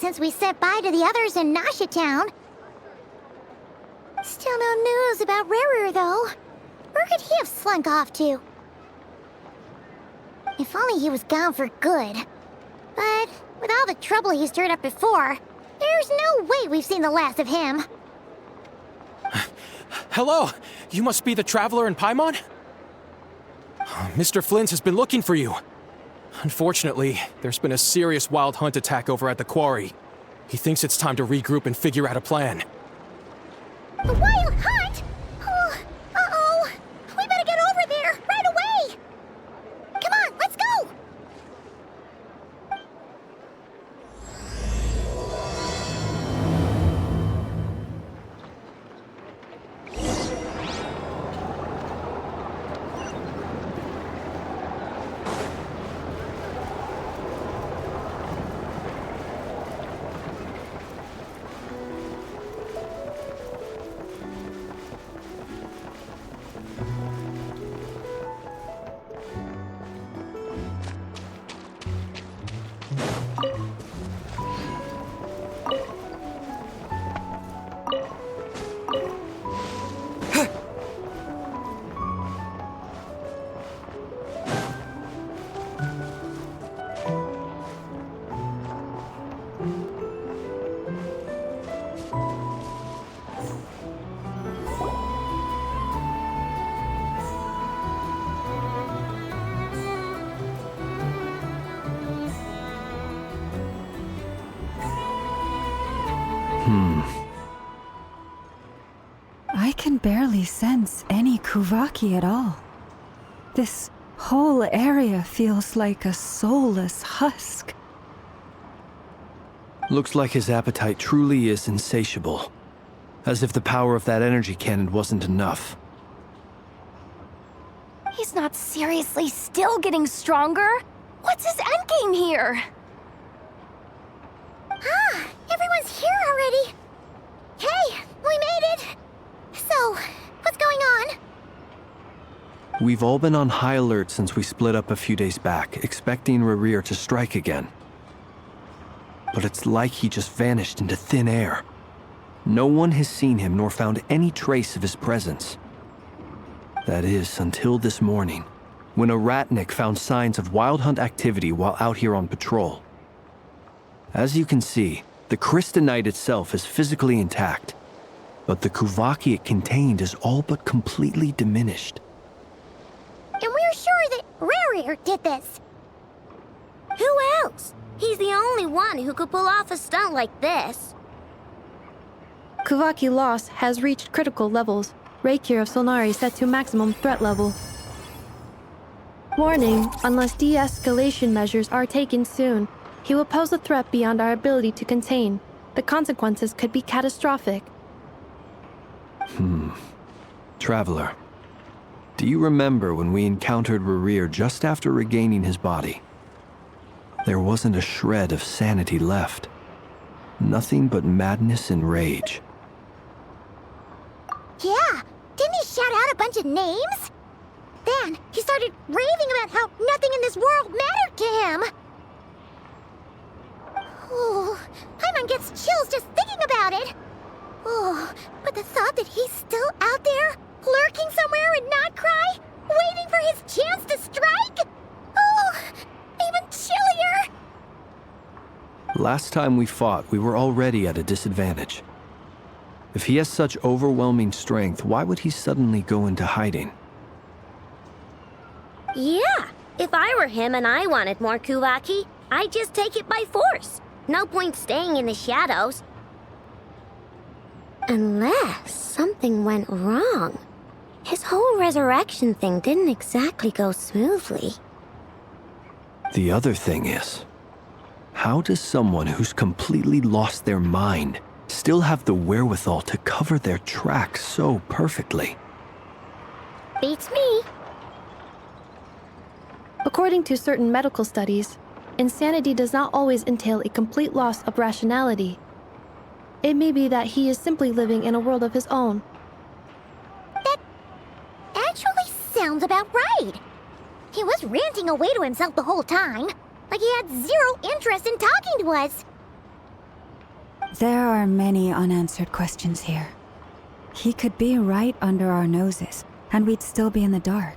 since we said bye to the others in Nasha Town. Still no news about Rarer, though. Where could he have slunk off to? If only he was gone for good. But with all the trouble he stirred up before, there's no way we've seen the last of him. Hello! You must be the traveler in Paimon? Mr. Flynn has been looking for you. Unfortunately, there's been a serious wild hunt attack over at the quarry. He thinks it's time to regroup and figure out a plan. A wild hunt? Oh, uh-oh! We better get over there, right away! Come on, let's go! I can barely sense any Kuvaki at all. This whole area feels like a soulless husk. Looks like his appetite truly is insatiable. As if the power of that energy cannon wasn't enough. He's not seriously still getting stronger? What's his endgame here? Ah, everyone's here already. Hey, we made it. So, what's going on? We've all been on high alert since we split up a few days back, expecting Rarir to strike again. But it's like he just vanished into thin air. No one has seen him nor found any trace of his presence. That is, until this morning, when a ratnik found signs of wild hunt activity while out here on patrol. As you can see, the Crystonite itself is physically intact, but the Kuvaki it contained is all but completely diminished. And we're sure that Rarir did this. Who else? He's the only one who could pull off a stunt like this. Kuvaki loss has reached critical levels. Reikir of Solnari set to maximum threat level. Warning, unless de-escalation measures are taken soon, he will pose a threat beyond our ability to contain. The consequences could be catastrophic. Traveler, do you remember when we encountered Rarir just after regaining his body? There wasn't a shred of sanity left. Nothing but madness and rage. Yeah, didn't he shout out a bunch of names? Then he started raving about how nothing in this world mattered to him. Oh, Paimon gets chills just thinking about it. Oh, but the thought that he's still out there, lurking somewhere and not cry, waiting for his chance to strike? Oh, even chillier. Last time we fought, we were already at a disadvantage. If he has such overwhelming strength, why would he suddenly go into hiding? Yeah, if I were him and I wanted more Kuvaki, I'd just take it by force. No point staying in the shadows. Unless something went wrong. His whole resurrection thing didn't exactly go smoothly. The other thing is, how does someone who's completely lost their mind still have the wherewithal to cover their tracks so perfectly? Beats me. According to certain medical studies, insanity does not always entail a complete loss of rationality. It may be that he is simply living in a world of his own. That actually sounds about right. He was ranting away to himself the whole time, like he had zero interest in talking to us. There are many unanswered questions here. He could be right under our noses, and we'd still be in the dark.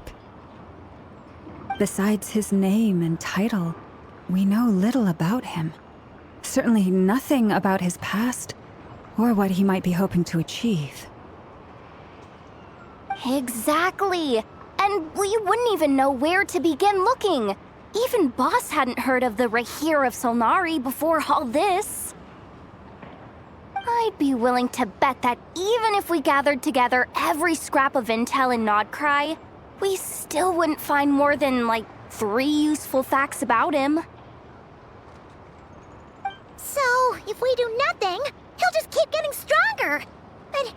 Besides his name and title, we know little about him. Certainly nothing about his past, or what he might be hoping to achieve. Exactly. And we wouldn't even know where to begin looking. Even Boss hadn't heard of the Rahir of Solnari before all this. I'd be willing to bet that even if we gathered together every scrap of intel in Nodcry, we still wouldn't find more than, like, 3 useful facts about him. So, if we do nothing, he'll just keep getting stronger. And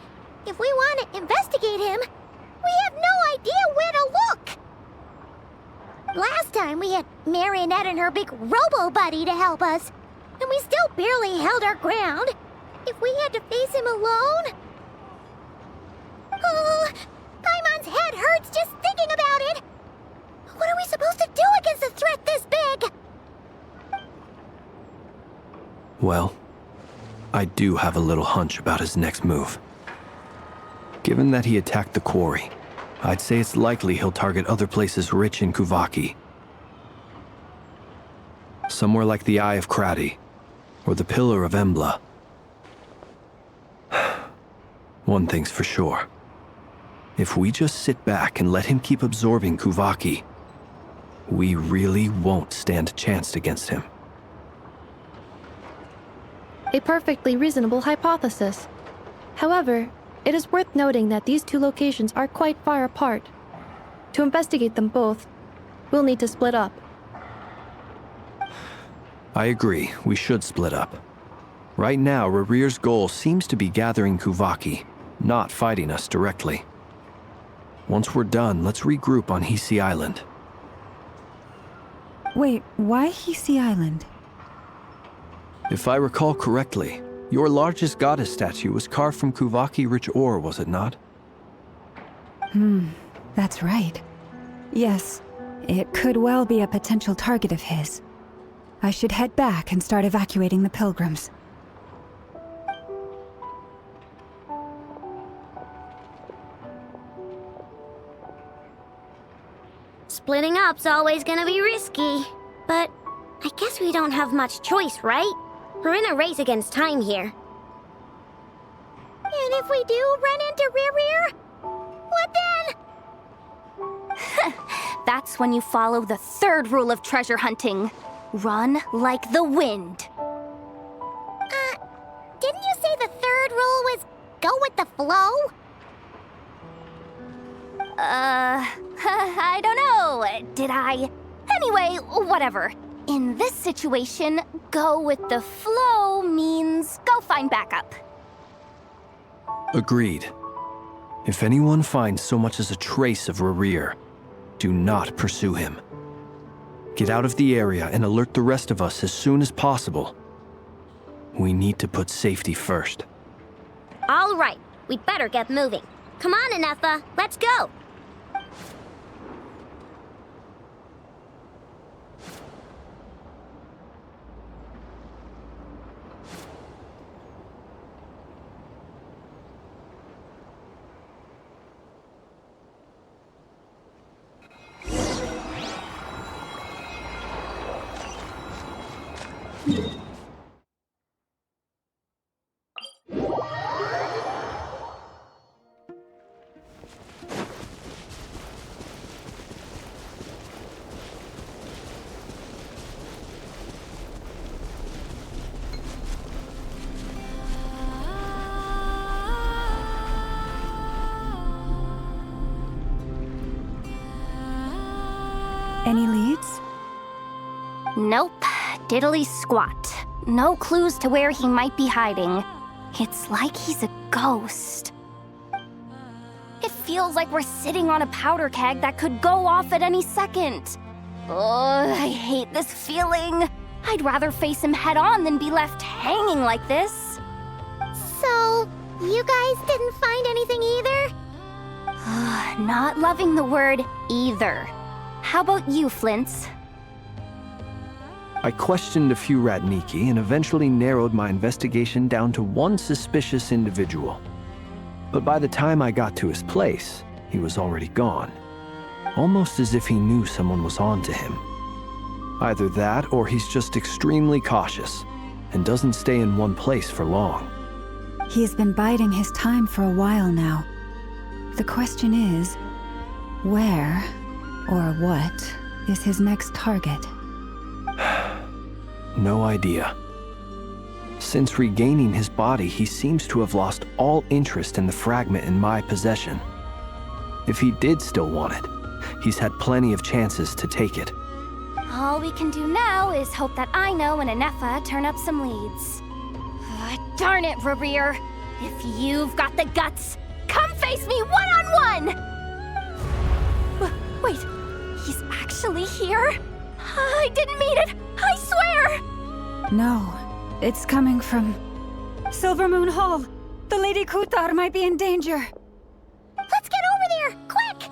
if we want to investigate him, we have no idea where to look. Last time we had Marionette and her big robo-buddy to help us, and we still barely held our ground. If we had to face him alone... Oh, Paimon's head hurts just thinking about it. What are we supposed to do against a threat this big? Well, I do have a little hunch about his next move. Given that he attacked the quarry, I'd say it's likely he'll target other places rich in Kuvaki. Somewhere like the Eye of Krati, or the Pillar of Embla. One thing's for sure. If we just sit back and let him keep absorbing Kuvaki, we really won't stand a chance against him. A perfectly reasonable hypothesis. However, it is worth noting that these 2 locations are quite far apart. To investigate them both, we'll need to split up. I agree, we should split up. Right now, Rarir's goal seems to be gathering Kuvaki, not fighting us directly. Once we're done, let's regroup on Hisi Island. Wait, why Hisi Island? If I recall correctly, your largest goddess statue was carved from Kuvaki-rich ore, was it not? That's right. Yes, it could well be a potential target of his. I should head back and start evacuating the pilgrims. Splitting up's always gonna be risky. But I guess we don't have much choice, right? We're in a race against time here. And if we do run into Rarir, what then? That's when you follow the 3rd rule of treasure hunting. Run like the wind. Didn't you say the 3rd rule was go with the flow? I don't know. Did I? Anyway, whatever. In this situation, go with the flow means go find backup. Agreed. If anyone finds so much as a trace of Rarir, do not pursue him. Get out of the area and alert the rest of us as soon as possible. We need to put safety first. All right, we'd better get moving. Come on, Anetha, let's go. Any leads? Nope. Diddly squat. No clues to where he might be hiding. It's like he's a ghost. It feels like we're sitting on a powder keg that could go off at any second. Ugh, I hate this feeling. I'd rather face him head on than be left hanging like this. So, you guys didn't find anything either? Not loving the word either. How about you, Flints? I questioned a few Ratniki and eventually narrowed my investigation down to one suspicious individual. But by the time I got to his place, he was already gone. Almost as if he knew someone was on to him. Either that, or he's just extremely cautious and doesn't stay in one place for long. He's been biding his time for a while now. The question is, where or what is his next target? No idea. Since regaining his body, he seems to have lost all interest in the fragment in my possession. If he did still want it, he's had plenty of chances to take it. All we can do now is hope that Ino and Anefa turn up some leads. Darn it, Rerir. If you've got the guts, come face me one-on-one! Wait, he's actually here? I didn't mean it, I swear! No, it's coming from Silver Moon Hall. The Lady Kutar might be in danger. Let's get over there, quick!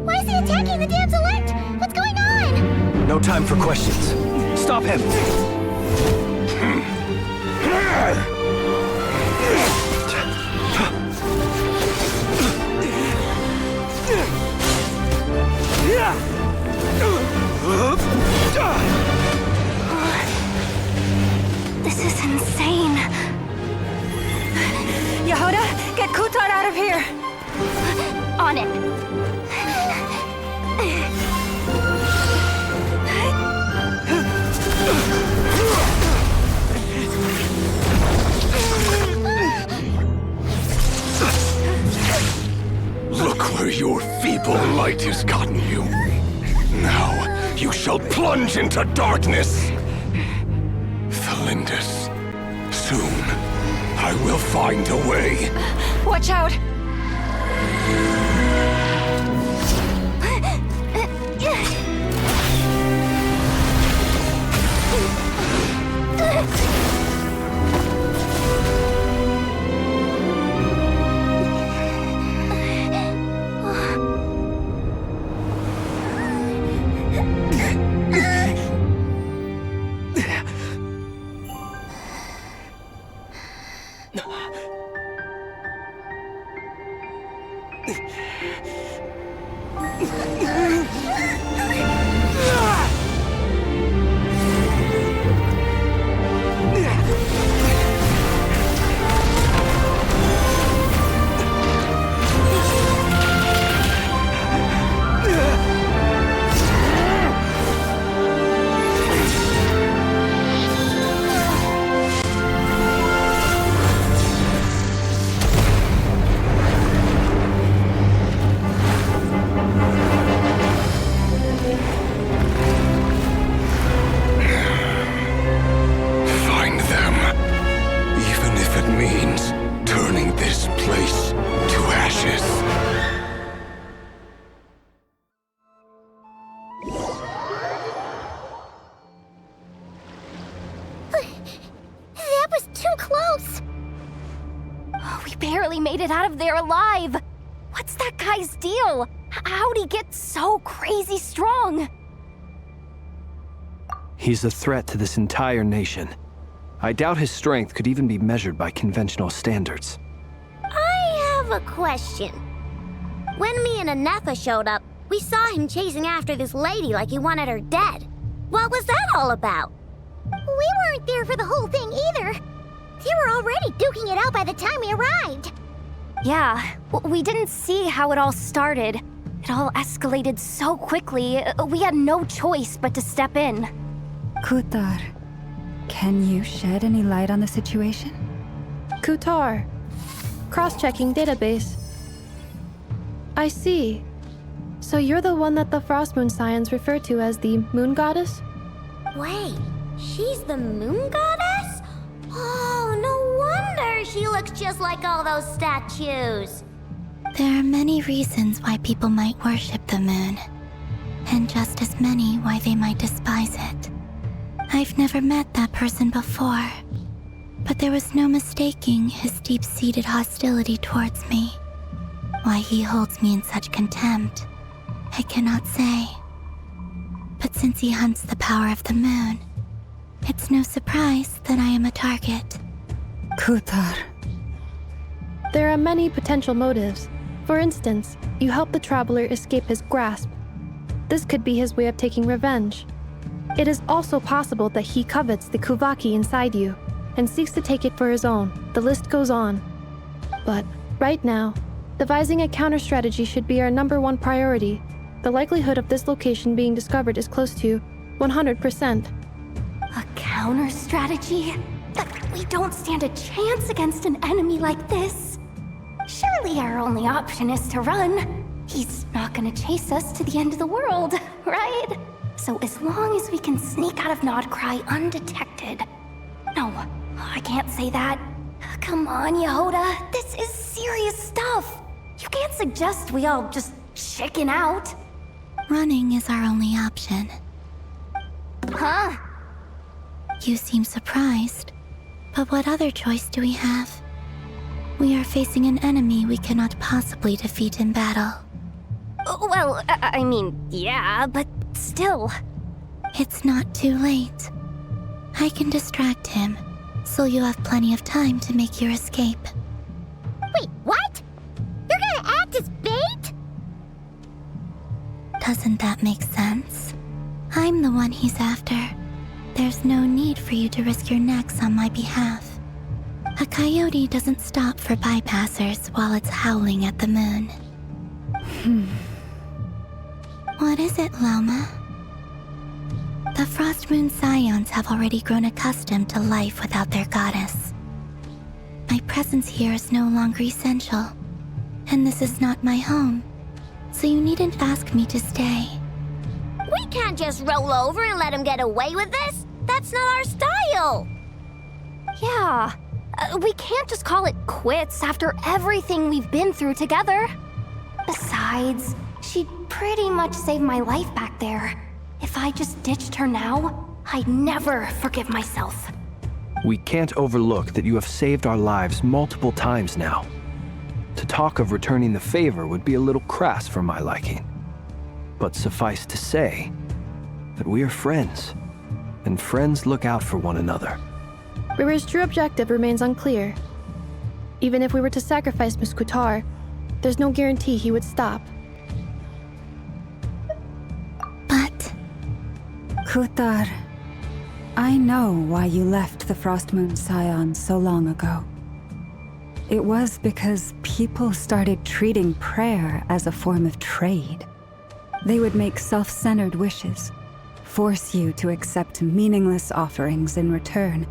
Why is he attacking the damselette? What's going on? No time for questions. Stop him! This is insane. Yehuda, get Kutar out of here! On it. Look where your feeble light has gotten you. Now, you shall plunge into darkness. Felindus, soon, I will find a way. Watch out! That was too close! We barely made it out of there alive. What's that guy's deal? How'd he get so crazy strong? He's a threat to this entire nation. I doubt his strength could even be measured by conventional standards. I have a question. When me and Anefa showed up, we saw him chasing after this lady like he wanted her dead. What was that all about? We weren't there for the whole thing either. They were already duking it out by the time we arrived. Yeah, we didn't see how it all started. It all escalated so quickly, we had no choice but to step in. Kutar, can you shed any light on the situation? Kutar. Cross-checking database. I see. So you're the one that the Frost Moon Scions refer to as the Moon Goddess? Wait, she's the moon goddess? Oh, no wonder she looks just like all those statues. There are many reasons why people might worship the moon, and just as many why they might despise it. I've never met that person before, but there was no mistaking his deep-seated hostility towards me. Why he holds me in such contempt, I cannot say. But since he hunts the power of the moon, it's no surprise that I am a target. Kutar. There are many potential motives. For instance, you help the traveler escape his grasp. This could be his way of taking revenge. It is also possible that he covets the Kuvaki inside you and seeks to take it for his own. The list goes on. But right now, devising a counter-strategy should be our #1 priority. The likelihood of this location being discovered is close to 100%. A counter strategy? We don't stand a chance against an enemy like this. Surely our only option is to run. He's not gonna chase us to the end of the world, right? So as long as we can sneak out of Nodcry undetected. No, I can't say that. Come on, Yehoda, this is serious stuff. You can't suggest we all just chicken out. Running is our only option. Huh? You seem surprised, but what other choice do we have? We are facing an enemy we cannot possibly defeat in battle. Well, I mean, yeah, but still. It's not too late. I can distract him, so you have plenty of time to make your escape. Wait, what? You're gonna act as bait? Doesn't that make sense? I'm the one he's after. There's no need for you to risk your necks on my behalf. A coyote doesn't stop for bypassers while it's howling at the moon. What is it, Loma? The Frost Moon Scions have already grown accustomed to life without their goddess. My presence here is no longer essential, and this is not my home, so you needn't ask me to stay. We can't just roll over and let him get away with this. That's not our style. Yeah, we can't just call it quits after everything we've been through together. Besides, she'd pretty much saved my life back there. If I just ditched her now, I'd never forgive myself. We can't overlook that you have saved our lives multiple times now. To talk of returning the favor would be a little crass for my liking. But suffice to say that we are friends, and friends look out for one another. Rira's true objective remains unclear. Even if we were to sacrifice Miss Kutar, there's no guarantee he would stop. But Kutar, I know why you left the Frost Moon Scions so long ago. It was because people started treating prayer as a form of trade. They would make self-centered wishes, force you to accept meaningless offerings in return,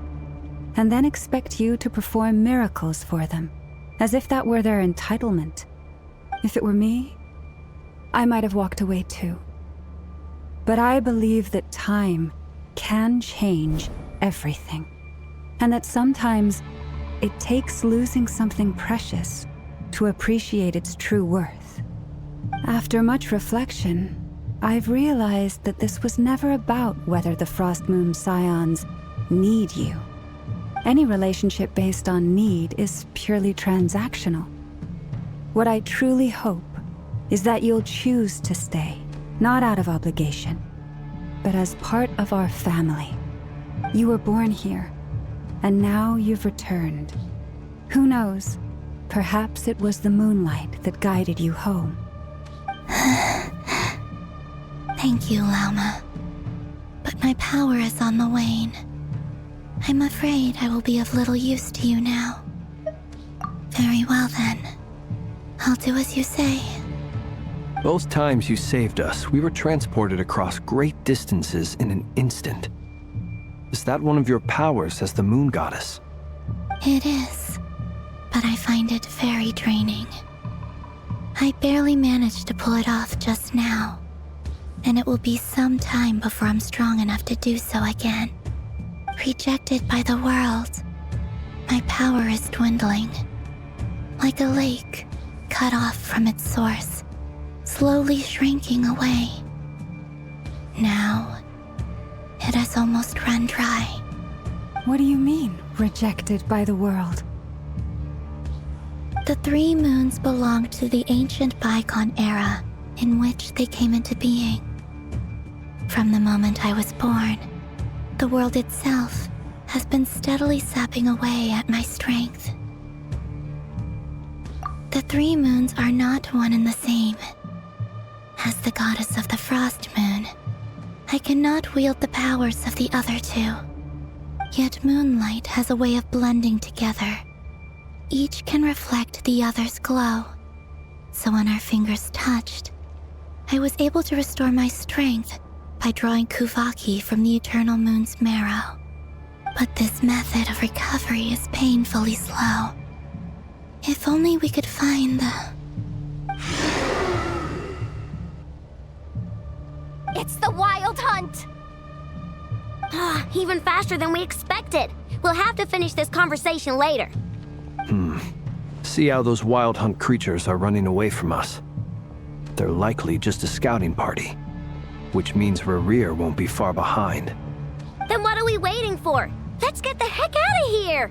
and then expect you to perform miracles for them, as if that were their entitlement. If it were me, I might have walked away too. But I believe that time can change everything, and that sometimes it takes losing something precious to appreciate its true worth. After much reflection, I've realized that this was never about whether the Frost Moon Scions need you. Any relationship based on need is purely transactional. What I truly hope is that you'll choose to stay, not out of obligation, but as part of our family. You were born here, and now you've returned. Who knows? Perhaps it was the moonlight that guided you home. thank you, Lauma. But my power is on the wane. I'm afraid I will be of little use to you now. Very well then. I'll do as you say. Both times you saved us, we were transported across great distances in an instant. Is that one of your powers as the moon goddess? It is, but I find it very draining. I barely managed to pull it off just now, and it will be some time before I'm strong enough to do so again. Rejected by the world, my power is dwindling. Like a lake cut off from its source, slowly shrinking away. Now, it has almost run dry. What do you mean, rejected by the world? The 3 moons belong to the ancient bygone era in which they came into being. From the moment I was born, the world itself has been steadily sapping away at my strength. The 3 moons are not one and the same. As the goddess of the Frost Moon, I cannot wield the powers of the other 2. Yet Moonlight has a way of blending together. Each can reflect the other's glow. So when our fingers touched, I was able to restore my strength by drawing Kuvaki from the Eternal Moon's marrow. But this method of recovery is painfully slow. If only we could find the... It's the Wild Hunt! Even faster than we expected. We'll have to finish this conversation later. See how those Wild Hunt creatures are running away from us. They're likely just a scouting party, which means Rerir won't be far behind. Then what are we waiting for? Let's get the heck out of here!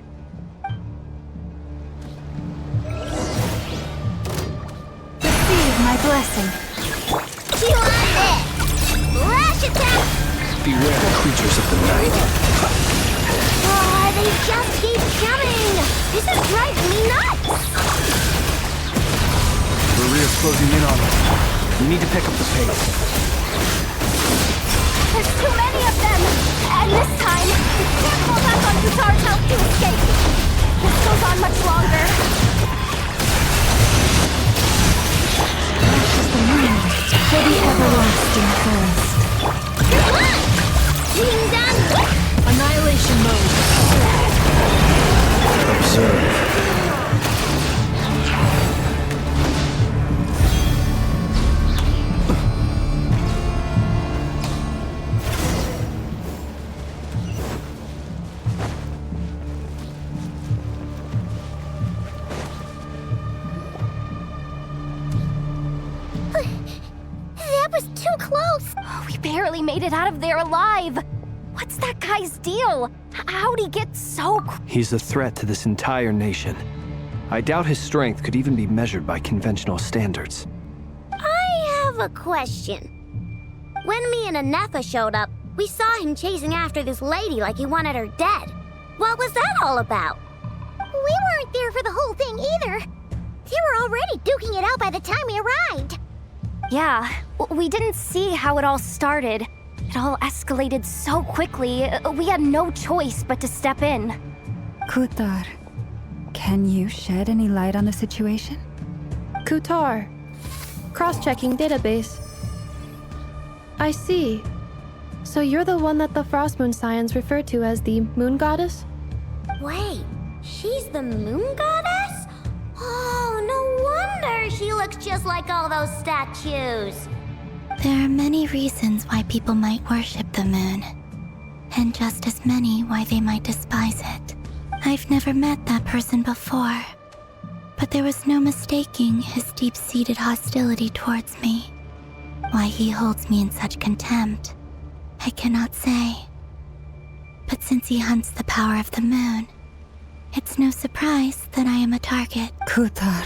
Receive my blessing. You want it! Rush attack! Beware the creatures of the night. Oh, they just keep coming! This is driving me nuts! Rerir's closing in on us. We need to pick up the pace. There's too many of them! And this time, we can't fall back on Kutar's help to escape! This goes on much longer. Ashes the moonlight for the everlasting forest. Come on! Being done! Annihilation mode. Observe. That was too close! We barely made it out of there alive! What's that guy's deal? How'd he get so... He's a threat to this entire nation. I doubt his strength could even be measured by conventional standards. I have a question. When me and Anefa showed up, we saw him chasing after this lady like he wanted her dead. What was that all about? We weren't there for the whole thing either. They were already duking it out by the time we arrived. Yeah, we didn't see how it all started. It all escalated so quickly, we had no choice but to step in. Kutar, can you shed any light on the situation? Kutar. Cross-checking database. I see. So you're the one that the Frost Moon Scions refer to as the Moon Goddess? Wait, she's the moon goddess? Oh, no wonder she looks just like all those statues. There are many reasons why people might worship the moon, and just as many why they might despise it. I've never met that person before, but there was no mistaking his deep-seated hostility towards me. Why he holds me in such contempt, I cannot say. But since he hunts the power of the moon, it's no surprise that I am a target. Kutar.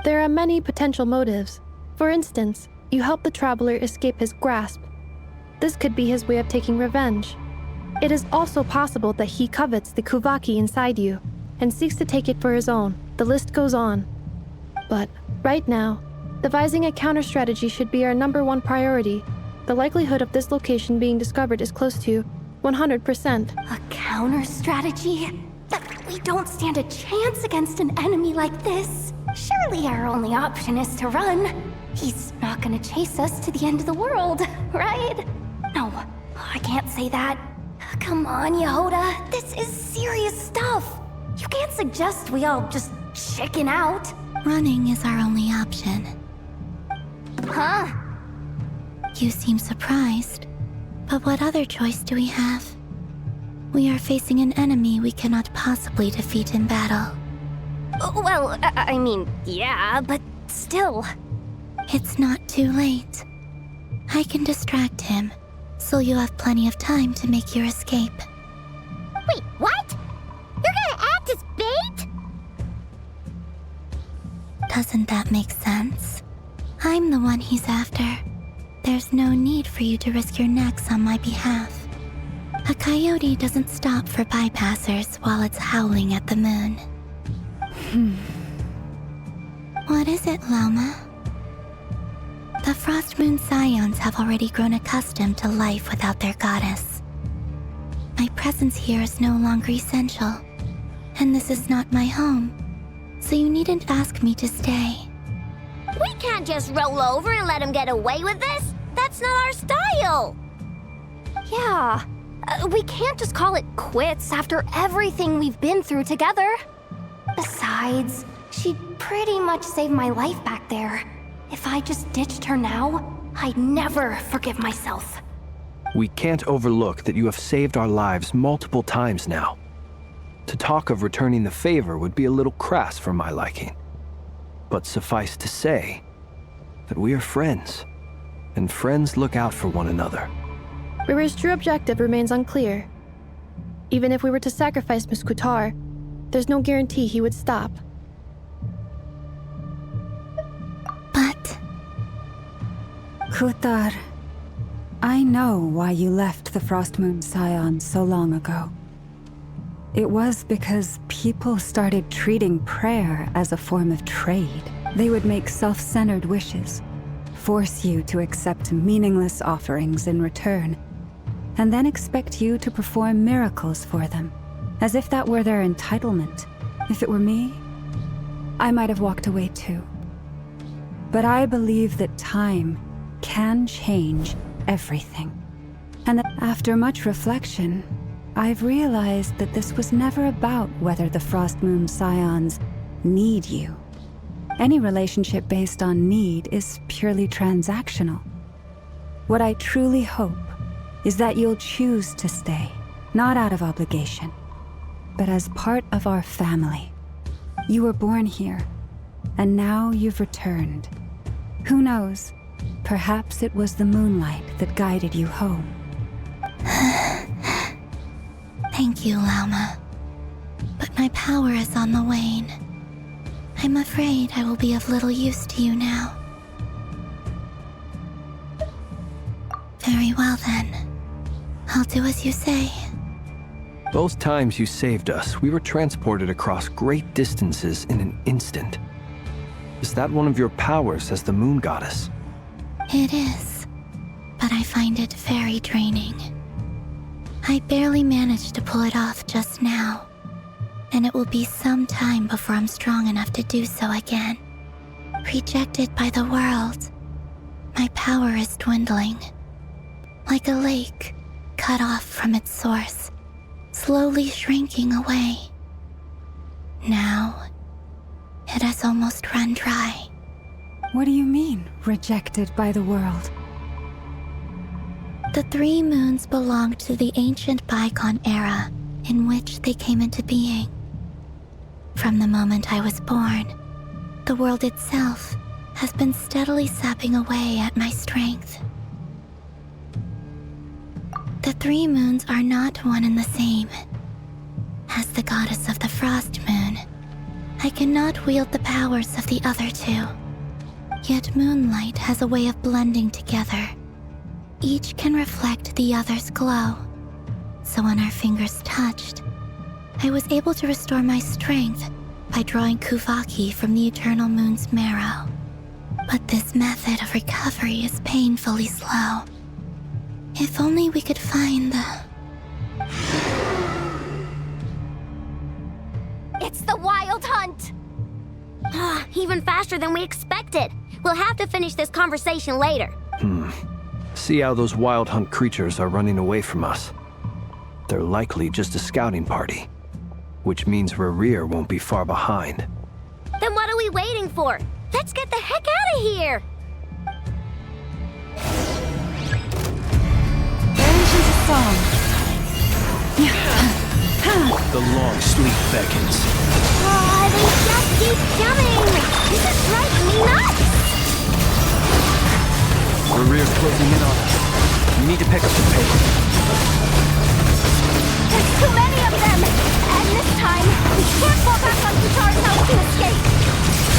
There are many potential motives. For instance, you help the traveler escape his grasp. This could be his way of taking revenge. It is also possible that he covets the Kuvaki inside you and seeks to take it for his own. The list goes on. But right now, devising a counter-strategy should be our #1 priority. The likelihood of this location being discovered is close to 100%. A counter-strategy? We don't stand a chance against an enemy like this. Surely our only option is to run. He's not gonna chase us to the end of the world, right? No, I can't say that. Come on, Yehoda. This is serious stuff. You can't suggest we all just chicken out. Running is our only option. Huh? You seem surprised. But what other choice do we have? We are facing an enemy we cannot possibly defeat in battle. Well, I mean, yeah, but still. It's not too late. I can distract him, so you have plenty of time to make your escape. Wait, what? You're gonna act as bait? Doesn't that make sense? I'm the one he's after. There's no need for you to risk your necks on my behalf. A coyote doesn't stop for bypassers while it's howling at the moon. What is it, Loma? The Frost Moon Scions have already grown accustomed to life without their goddess. My presence here is no longer essential, and this is not my home, so you needn't ask me to stay. We can't just roll over and let him get away with this. That's not our style. Yeah, we can't just call it quits after everything we've been through together. Besides, she'd pretty much saved my life back there. If I just ditched her now, I'd never forgive myself. We can't overlook that you have saved our lives multiple times now. To talk of returning the favor would be a little crass for my liking. But suffice to say that we are friends, and friends look out for one another. Riri's true objective remains unclear. Even if we were to sacrifice Muskutar, there's no guarantee he would stop. But... Kutar, I know why you left the Frost Moon Scions so long ago. It was because people started treating prayer as a form of trade. They would make self-centered wishes, force you to accept meaningless offerings in return, and then expect you to perform miracles for them, as if that were their entitlement. If it were me, I might have walked away too. But I believe that time can change everything. And that after much reflection, I've realized that this was never about whether the Frost Moon Scions need you. Any relationship based on need is purely transactional. What I truly hope is that you'll choose to stay, not out of obligation, but as part of our family. You were born here, and now you've returned. Who knows? Perhaps it was the moonlight that guided you home. Thank you, Lauma. But my power is on the wane. I'm afraid I will be of little use to you now. Very well then. I'll do as you say. Both times you saved us, we were transported across great distances in an instant. Is that one of your powers as the moon goddess? It is, but I find it very draining. I barely managed to pull it off just now, and it will be some time before I'm strong enough to do so again. Rejected by the world, my power is dwindling. Like a lake cut off from its source, slowly shrinking away. Now, it has almost run dry. What do you mean, rejected by the world? The three moons belonged to the ancient bygone era in which they came into being. From the moment I was born, the world itself has been steadily sapping away at my strength. The three moons are not one and the same. As the goddess of the Frost Moon, I cannot wield the powers of the other two. Yet Moonlight has a way of blending together. Each can reflect the other's glow. So when our fingers touched, I was able to restore my strength by drawing Kuvaki from the Eternal Moon's marrow. But this method of recovery is painfully slow. If only we could find the... It's the Wild Hunt! Even faster than we expected. We'll have to finish this conversation later. See how those wild hunt creatures are running away from us. They're likely just a scouting party, which means Rerir won't be far behind. Then what are we waiting for? Let's get the heck out of here! song. The long sleep beckons. Oh, they just keep coming! This is driving me nuts! Rerear's closing in on us. We need to pick up the pace. There's too many of them! And this time, we can't fall back on Kutar's house to escape.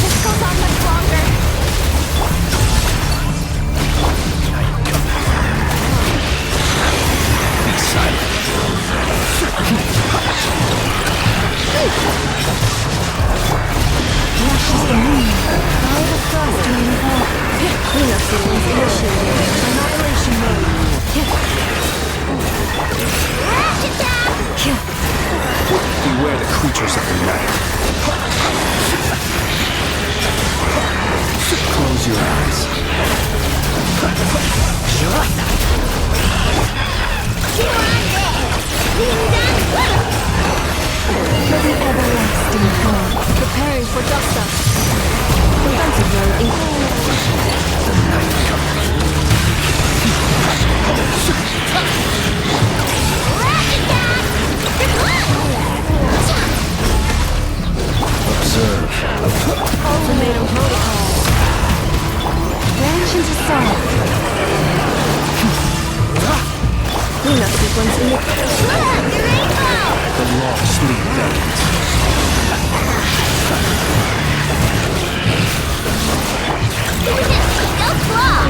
This goes on much longer. Be silent. Lashes the moon. All the frost moon fall. Cleanup sequence initiated. Annihilation mode. Beware the creatures of the night. Close your eyes. For the everlasting fall. Preparing for dust up. Defensive mode included. Observe. Ultimatum protocol. Branch into song. Cleanup sequence initiated. The long sleep beckons. Go claw!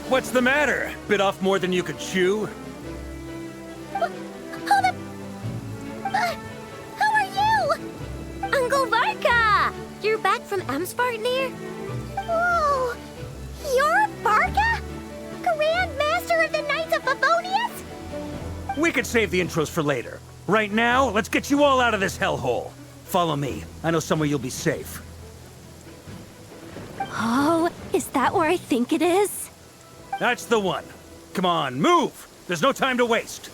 What's the matter? Bit off more than you could chew? Who are you? Uncle Varka! You're back from Amspartnir? Whoa! You're Varka? Grand Master of the Knights of Favonius? We could save the intros for later. Right now, let's get you all out of this hellhole. Follow me. I know somewhere you'll be safe. Oh, is that where I think it is? That's the one. Come on, move! There's no time to waste.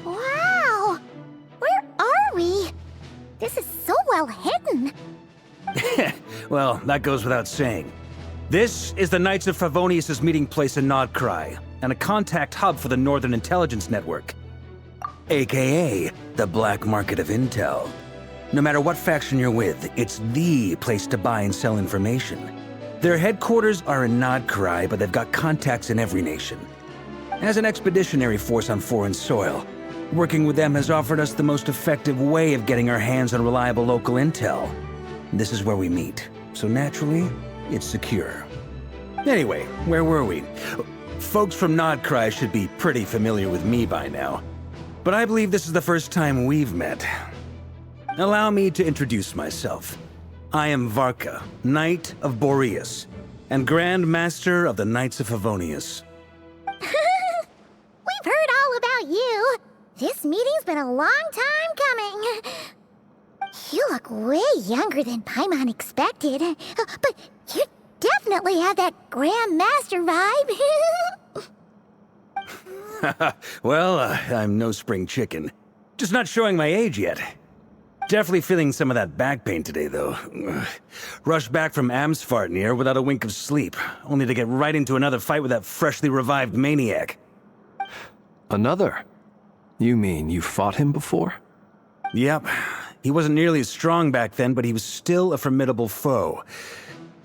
Wow! Where are we? This is so well hidden. Well, that goes without saying. This is the Knights of Favonius' meeting place in Nodcry, and a contact hub for the Northern Intelligence Network. AKA, the black market of intel. No matter what faction you're with, it's the place to buy and sell information. Their headquarters are in Nodcry, but they've got contacts in every nation. As an expeditionary force on foreign soil, working with them has offered us the most effective way of getting our hands on reliable local intel. This is where we meet, so naturally, it's secure. Anyway, where were we? Folks from Nodcry should be pretty familiar with me by now, but I believe this is the first time we've met. Allow me to introduce myself. I am Varka, Knight of Boreas, and Grand Master of the Knights of Favonius. We've heard all about you. This meeting's been a long time coming. You look way younger than Paimon expected, but you definitely have that Grand Master vibe. Well, I'm no spring chicken. Just not showing my age yet. Definitely feeling some of that back pain today, though. Rushed back from Amsfartnir without a wink of sleep, only to get right into another fight with that freshly revived maniac. Another? You mean you fought him before? Yep. He wasn't nearly as strong back then, but he was still a formidable foe.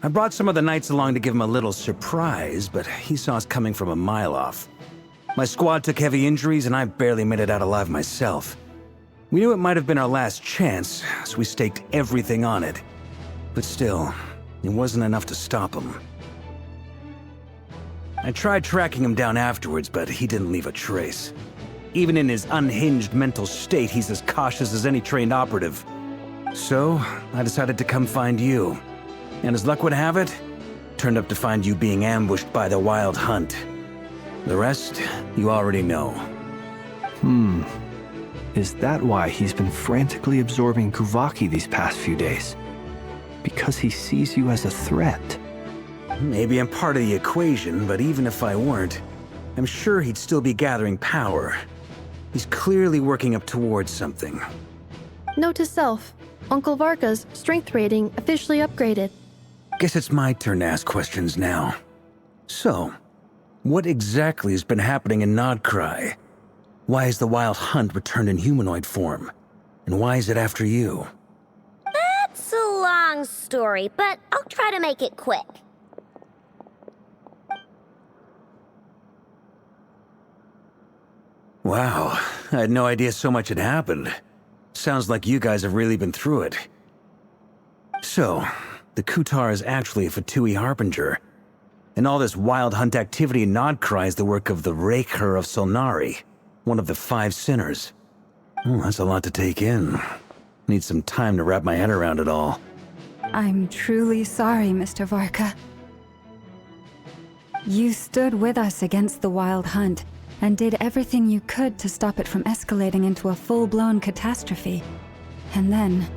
I brought some of the knights along to give him a little surprise, but he saw us coming from a mile off. My squad took heavy injuries, and I barely made it out alive myself. We knew it might have been our last chance, so we staked everything on it. But still, it wasn't enough to stop him. I tried tracking him down afterwards, but he didn't leave a trace. Even in his unhinged mental state, he's as cautious as any trained operative. So, I decided to come find you. And as luck would have it, turned up to find you being ambushed by the Wild Hunt. The rest, you already know. Is that why he's been frantically absorbing Kuvaki these past few days? Because he sees you as a threat? Maybe I'm part of the equation, but even if I weren't, I'm sure he'd still be gathering power. He's clearly working up towards something. Note to self, Uncle Varka's strength rating officially upgraded. Guess it's my turn to ask questions now. So, what exactly has been happening in Nodcry? Why has the Wild Hunt returned in humanoid form? And why is it after you? That's a long story, but I'll try to make it quick. Wow, I had no idea so much had happened. Sounds like you guys have really been through it. So, the Kutar is actually a Fatui Harbinger. And all this Wild Hunt activity in Nodcry is the work of the Raker of Solnari, one of the 5 sinners. Oh, that's a lot to take in. Need some time to wrap my head around it all. I'm truly sorry, Mr. Varka. You stood with us against the Wild Hunt and did everything you could to stop it from escalating into a full-blown catastrophe. And then,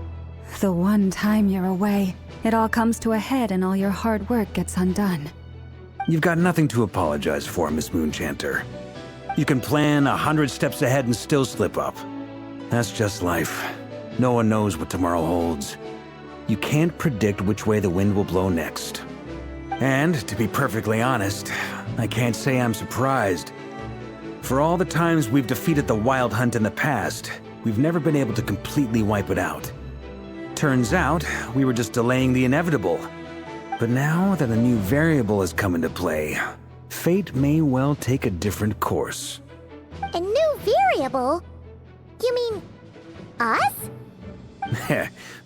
the one time you're away, it all comes to a head and all your hard work gets undone. You've got nothing to apologize for, Miss Moonchanter. You can plan 100 steps ahead and still slip up. That's just life. No one knows what tomorrow holds. You can't predict which way the wind will blow next. And, to be perfectly honest, I can't say I'm surprised. For all the times we've defeated the Wild Hunt in the past, we've never been able to completely wipe it out. Turns out, we were just delaying the inevitable. But now that a new variable has come into play, fate may well take a different course. A new variable? You mean us?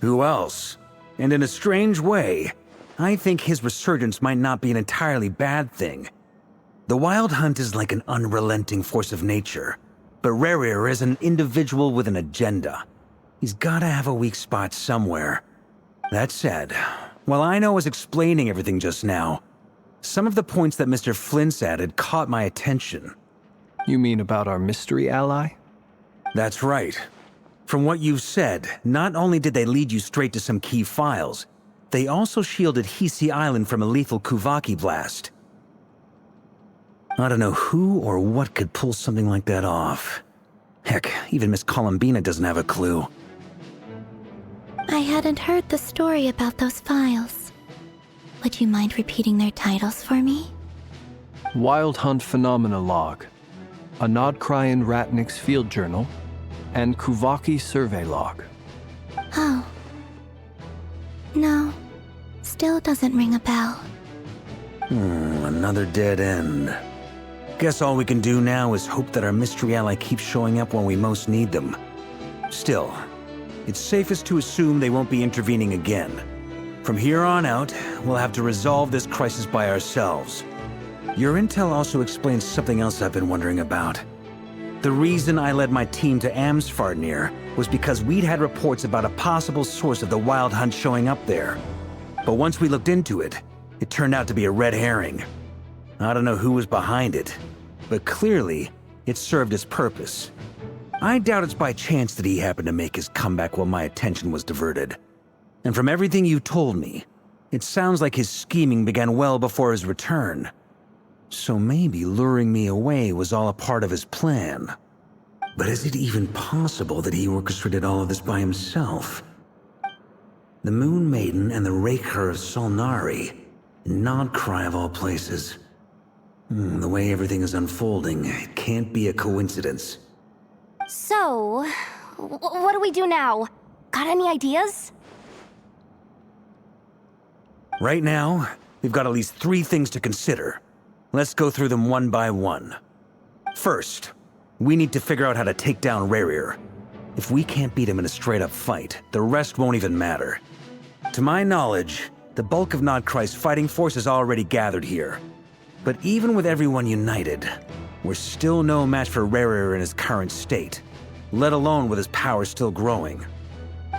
Who else? And in a strange way, I think his resurgence might not be an entirely bad thing. The Wild Hunt is like an unrelenting force of nature, but Rerir is an individual with an agenda. He's gotta have a weak spot somewhere. That said, while I was explaining everything just now, some of the points that Mr. Flint's added caught my attention. You mean about our mystery ally? That's right. From what you've said, not only did they lead you straight to some key files, they also shielded Hisi Island from a lethal Kuvaki blast. I don't know who or what could pull something like that off. Heck, even Miss Columbina doesn't have a clue. I hadn't heard the story about those files. Would you mind repeating their titles for me? Wild Hunt Phenomena Log, a Nodcryan Ratnik's Field Journal, and Kuvaki Survey Log. Oh. No. Still doesn't ring a bell. Another dead end. Guess all we can do now is hope that our mystery ally keeps showing up when we most need them. Still, it's safest to assume they won't be intervening again. From here on out, we'll have to resolve this crisis by ourselves. Your intel also explains something else I've been wondering about. The reason I led my team to Amsfarnir was because we'd had reports about a possible source of the Wild Hunt showing up there. But once we looked into it, it turned out to be a red herring. I don't know who was behind it, but clearly, it served its purpose. I doubt it's by chance that he happened to make his comeback while my attention was diverted. And from everything you told me, it sounds like his scheming began well before his return. So maybe luring me away was all a part of his plan. But is it even possible that he orchestrated all of this by himself? The Moon Maiden and the Raker of Solnari, Nodcry of all places. The way everything is unfolding, it can't be a coincidence. So, what do we do now? Got any ideas? Right now, we've got at least 3 things to consider. Let's go through them one by one. First, we need to figure out how to take down Rerir. If we can't beat him in a straight-up fight, the rest won't even matter. To my knowledge, the bulk of Nodcry's fighting force is already gathered here. But even with everyone united, we're still no match for Rerir in his current state, let alone with his power still growing.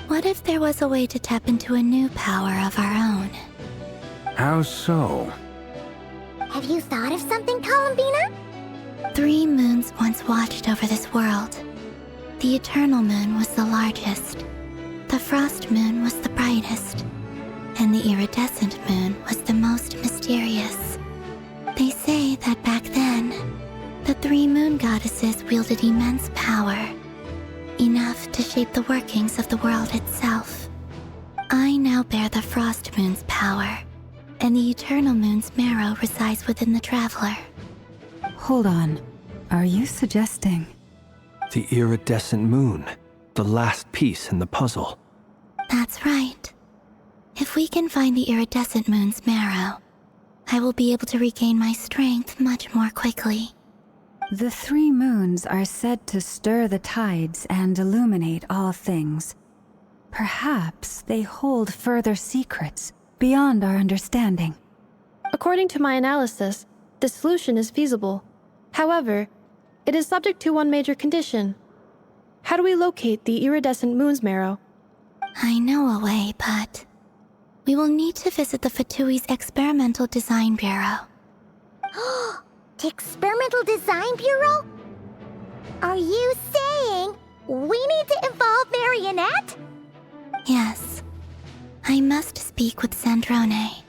What if there was a way to tap into a new power of our own? How so? Have you thought of something, Columbina? 3 moons once watched over this world. The Eternal Moon was the largest. The Frost Moon was the brightest. And the Iridescent Moon was the most mysterious. They say that back then, the 3 moon goddesses wielded immense power, enough to shape the workings of the world itself. I now bear the Frost Moon's power, and the Eternal Moon's marrow resides within the Traveler. Hold on. Are you suggesting? The iridescent moon, the last piece in the puzzle. That's right. If we can find the Iridescent Moon's marrow, I will be able to regain my strength much more quickly. The 3 moons are said to stir the tides and illuminate all things. Perhaps they hold further secrets beyond our understanding. According to my analysis, the solution is feasible. However, it is subject to one major condition. How do we locate the Iridescent Moon's marrow? I know a way, but we will need to visit the Fatui's Experimental Design Bureau. The Experimental Design Bureau? Are you saying we need to involve Marionette? Yes. I must speak with Sandrone.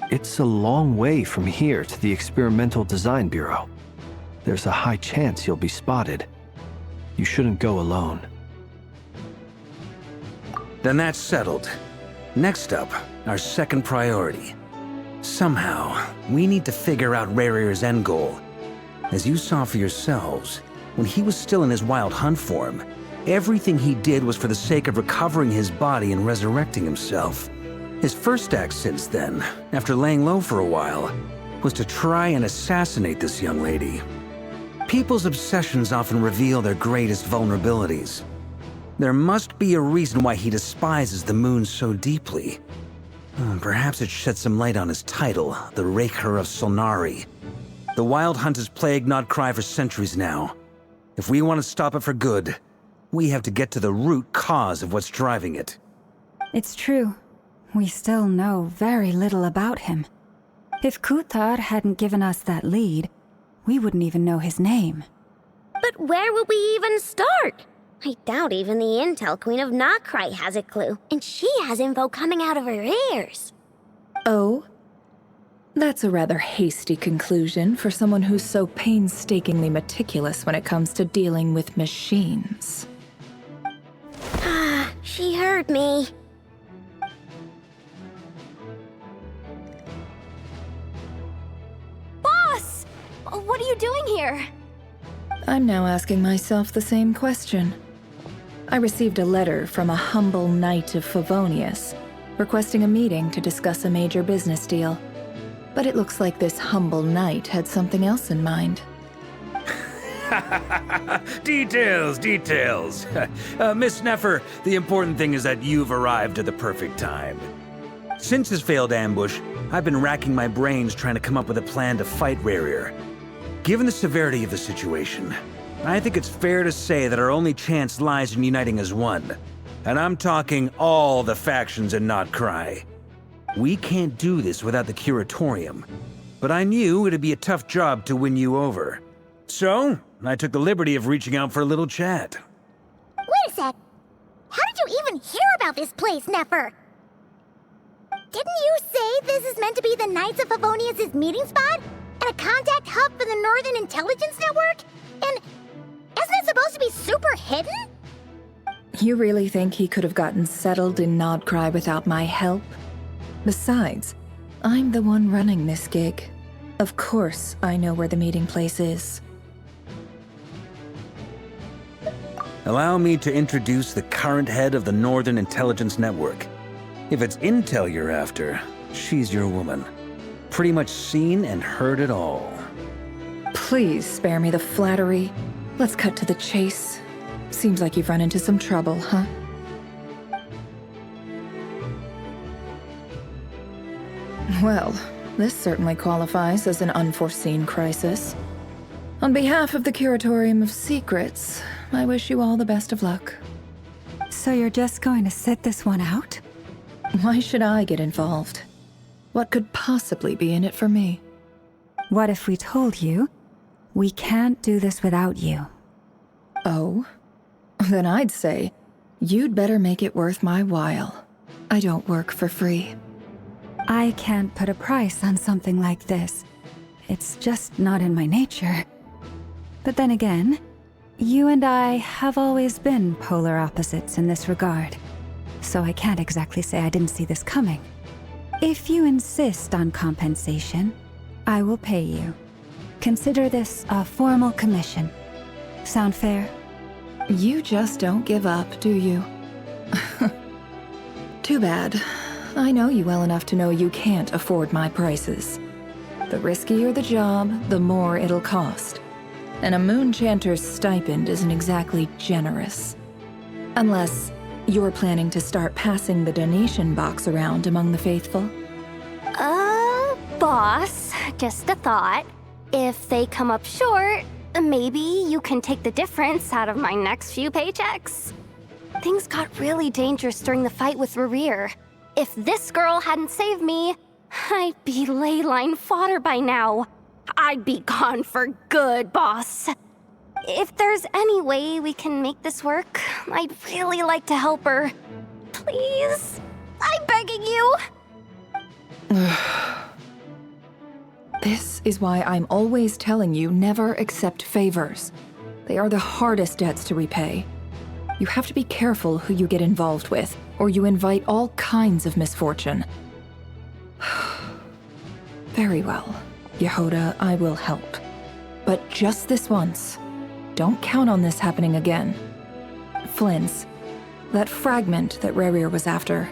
It's a long way from here to the Experimental Design Bureau. There's a high chance you'll be spotted. You shouldn't go alone. Then that's settled. Next up, our second priority. Somehow, we need to figure out Rerir's end goal. As you saw for yourselves, when he was still in his wild hunt form, everything he did was for the sake of recovering his body and resurrecting himself. His first act since then, after laying low for a while, was to try and assassinate this young lady. People's obsessions often reveal their greatest vulnerabilities. There must be a reason why he despises the moon so deeply. Perhaps it sheds some light on his title, the Raker of Solnari. The Wild Hunt has plagued Nodcry for centuries now. If we want to stop it for good, we have to get to the root cause of what's driving it. It's true. We still know very little about him. If Kuthar hadn't given us that lead, we wouldn't even know his name. But where would we even start? I doubt even the Intel Queen of Nodcry has a clue, and she has info coming out of her ears. Oh? That's a rather hasty conclusion for someone who's so painstakingly meticulous when it comes to dealing with machines. Ah, she heard me. Boss! What are you doing here? I'm now asking myself the same question. I received a letter from a humble knight of Favonius, requesting a meeting to discuss a major business deal. But it looks like this humble knight had something else in mind. Details, details. Miss Neffer, the important thing is that you've arrived at the perfect time. Since his failed ambush, I've been racking my brains trying to come up with a plan to fight Rerir. Given the severity of the situation, I think it's fair to say that our only chance lies in uniting as one. And I'm talking all the factions in Nodcry. We can't do this without the Curatorium, but I knew it'd be a tough job to win you over. So, I took the liberty of reaching out for a little chat. Wait a sec. How did you even hear about this place, Neffer? Didn't you say this is meant to be the Knights of Favonius' meeting spot? And a contact hub for the Northern Intelligence Network? And isn't it supposed to be super hidden? You really think he could have gotten settled in Nodcry without my help? Besides, I'm the one running this gig. Of course I know where the meeting place is. Allow me to introduce the current head of the Northern Intelligence Network. If it's intel you're after, she's your woman. Pretty much seen and heard it all. Please spare me the flattery. Let's cut to the chase. Seems like you've run into some trouble, huh? Well, This certainly qualifies as an unforeseen crisis. On behalf of the Curatorium of Secrets, I wish you all the best of luck. So you're just going to sit this one out? Why should I get involved? What could possibly be in it for me? What if we told you we can't do this without you? Oh? Then I'd say, you'd better make it worth my while. I don't work for free. I can't put a price on something like this. It's just not in my nature. But then again, you and I have always been polar opposites in this regard. So I can't exactly say I didn't see this coming. If you insist on compensation, I will pay you. Consider this a formal commission. Sound fair? You just don't give up, do you? Too bad. I know you well enough to know you can't afford my prices. The riskier the job, the more it'll cost. And a Moonchanter's stipend isn't exactly generous. Unless you're planning to start passing the donation box around among the faithful. Boss, just a thought. If they come up short, maybe you can take the difference out of my next few paychecks. Things got really dangerous during the fight with Rerir. If this girl hadn't saved me, I'd be ley line fodder by now. I'd be gone for good, boss. If there's any way we can make this work, I'd really like to help her. Please? I'm begging you. This is why I'm always telling you never accept favors. They are the hardest debts to repay. You have to be careful who you get involved with, or you invite all kinds of misfortune. Very well, Yehoda, I will help. But just this once. Don't count on this happening again. Flynn's, that fragment that Rerir was after,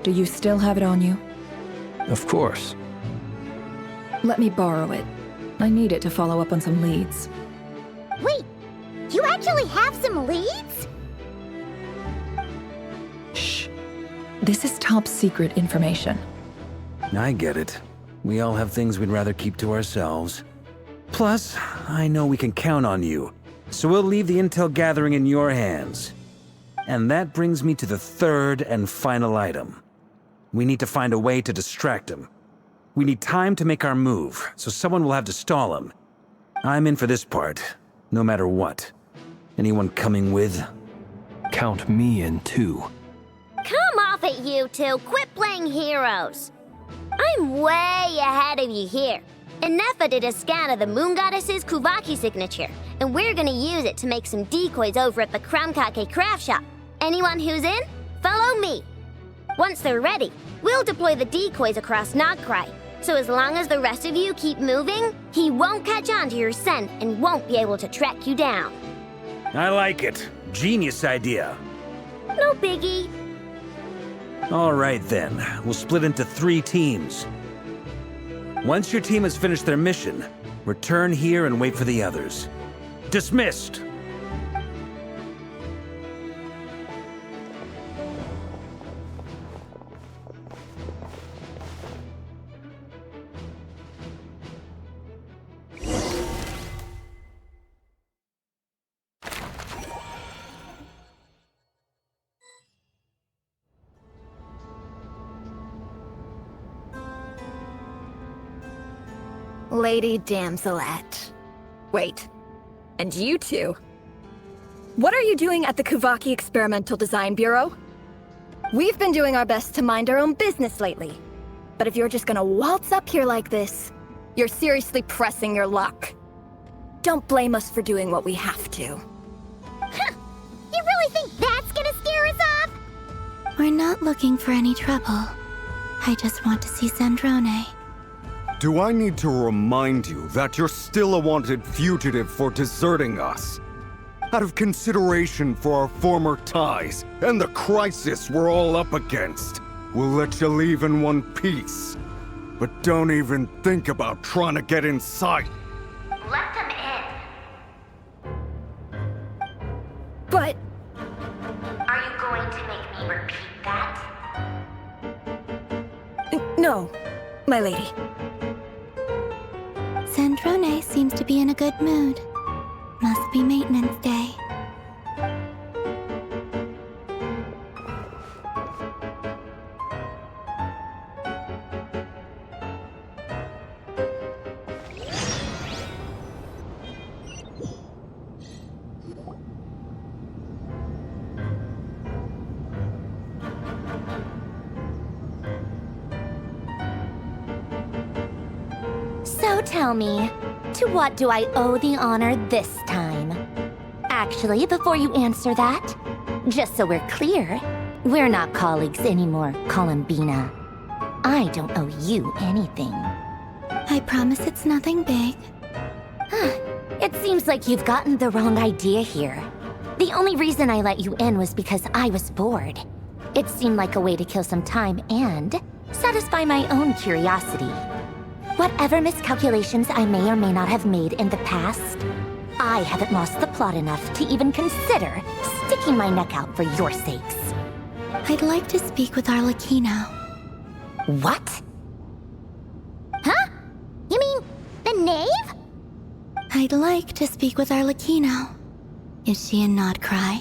do you still have it on you? Of course. Let me borrow it. I need it to follow up on some leads. Wait, you actually have some leads? Shh. This is top secret information. I get it. We all have things we'd rather keep to ourselves. Plus, I know we can count on you, so we'll leave the intel gathering in your hands. And that brings me to the third and final item. We need to find a way to distract him. We need time to make our move, so someone will have to stall him. I'm in for this part, no matter what. Anyone coming with? Count me in too. Come off it, you two. Quit playing heroes. I'm way ahead of you here. Nefa did a scan of the Moon Goddess's Kuvaki signature, and we're gonna use it to make some decoys over at the Kramkake craft shop. Anyone who's in, follow me. Once they're ready, we'll deploy the decoys across Nogcry. So as long as the rest of you keep moving, he won't catch on to your scent and won't be able to track you down. I like it. Genius idea. No biggie. All right then, we'll split into 3 teams. Once your team has finished their mission, return here and wait for the others. Dismissed! Lady Damselette. Wait, and you two? What are you doing at the Kuvaki Experimental Design Bureau? We've been doing our best to mind our own business lately. But if you're just gonna waltz up here like this, you're seriously pressing your luck. Don't blame us for doing what we have to. Huh. You really think that's gonna scare us off? We're not looking for any trouble. I just want to see Zandrone. Do I need to remind you that you're still a wanted fugitive for deserting us? Out of consideration for our former ties and the crisis we're all up against, we'll let you leave in one piece. But don't even think about trying to get inside. Let them in. But... Are you going to make me repeat that? No, my lady. Sandrone seems to be in a good mood. Must be maintenance day. So tell me, to what do I owe the honor this time? Actually, before you answer that, just so we're clear, we're not colleagues anymore, Columbina. I don't owe you anything. I promise it's nothing big. It seems like you've gotten the wrong idea here. The only reason I let you in was because I was bored. It seemed like a way to kill some time and satisfy my own curiosity. Whatever miscalculations I may or may not have made in the past, I haven't lost the plot enough to even consider sticking my neck out for your sakes. I'd like to speak with Arlecchino. What? Huh? You mean the knave? I'd like to speak with Arlecchino. Is she in Nodcry?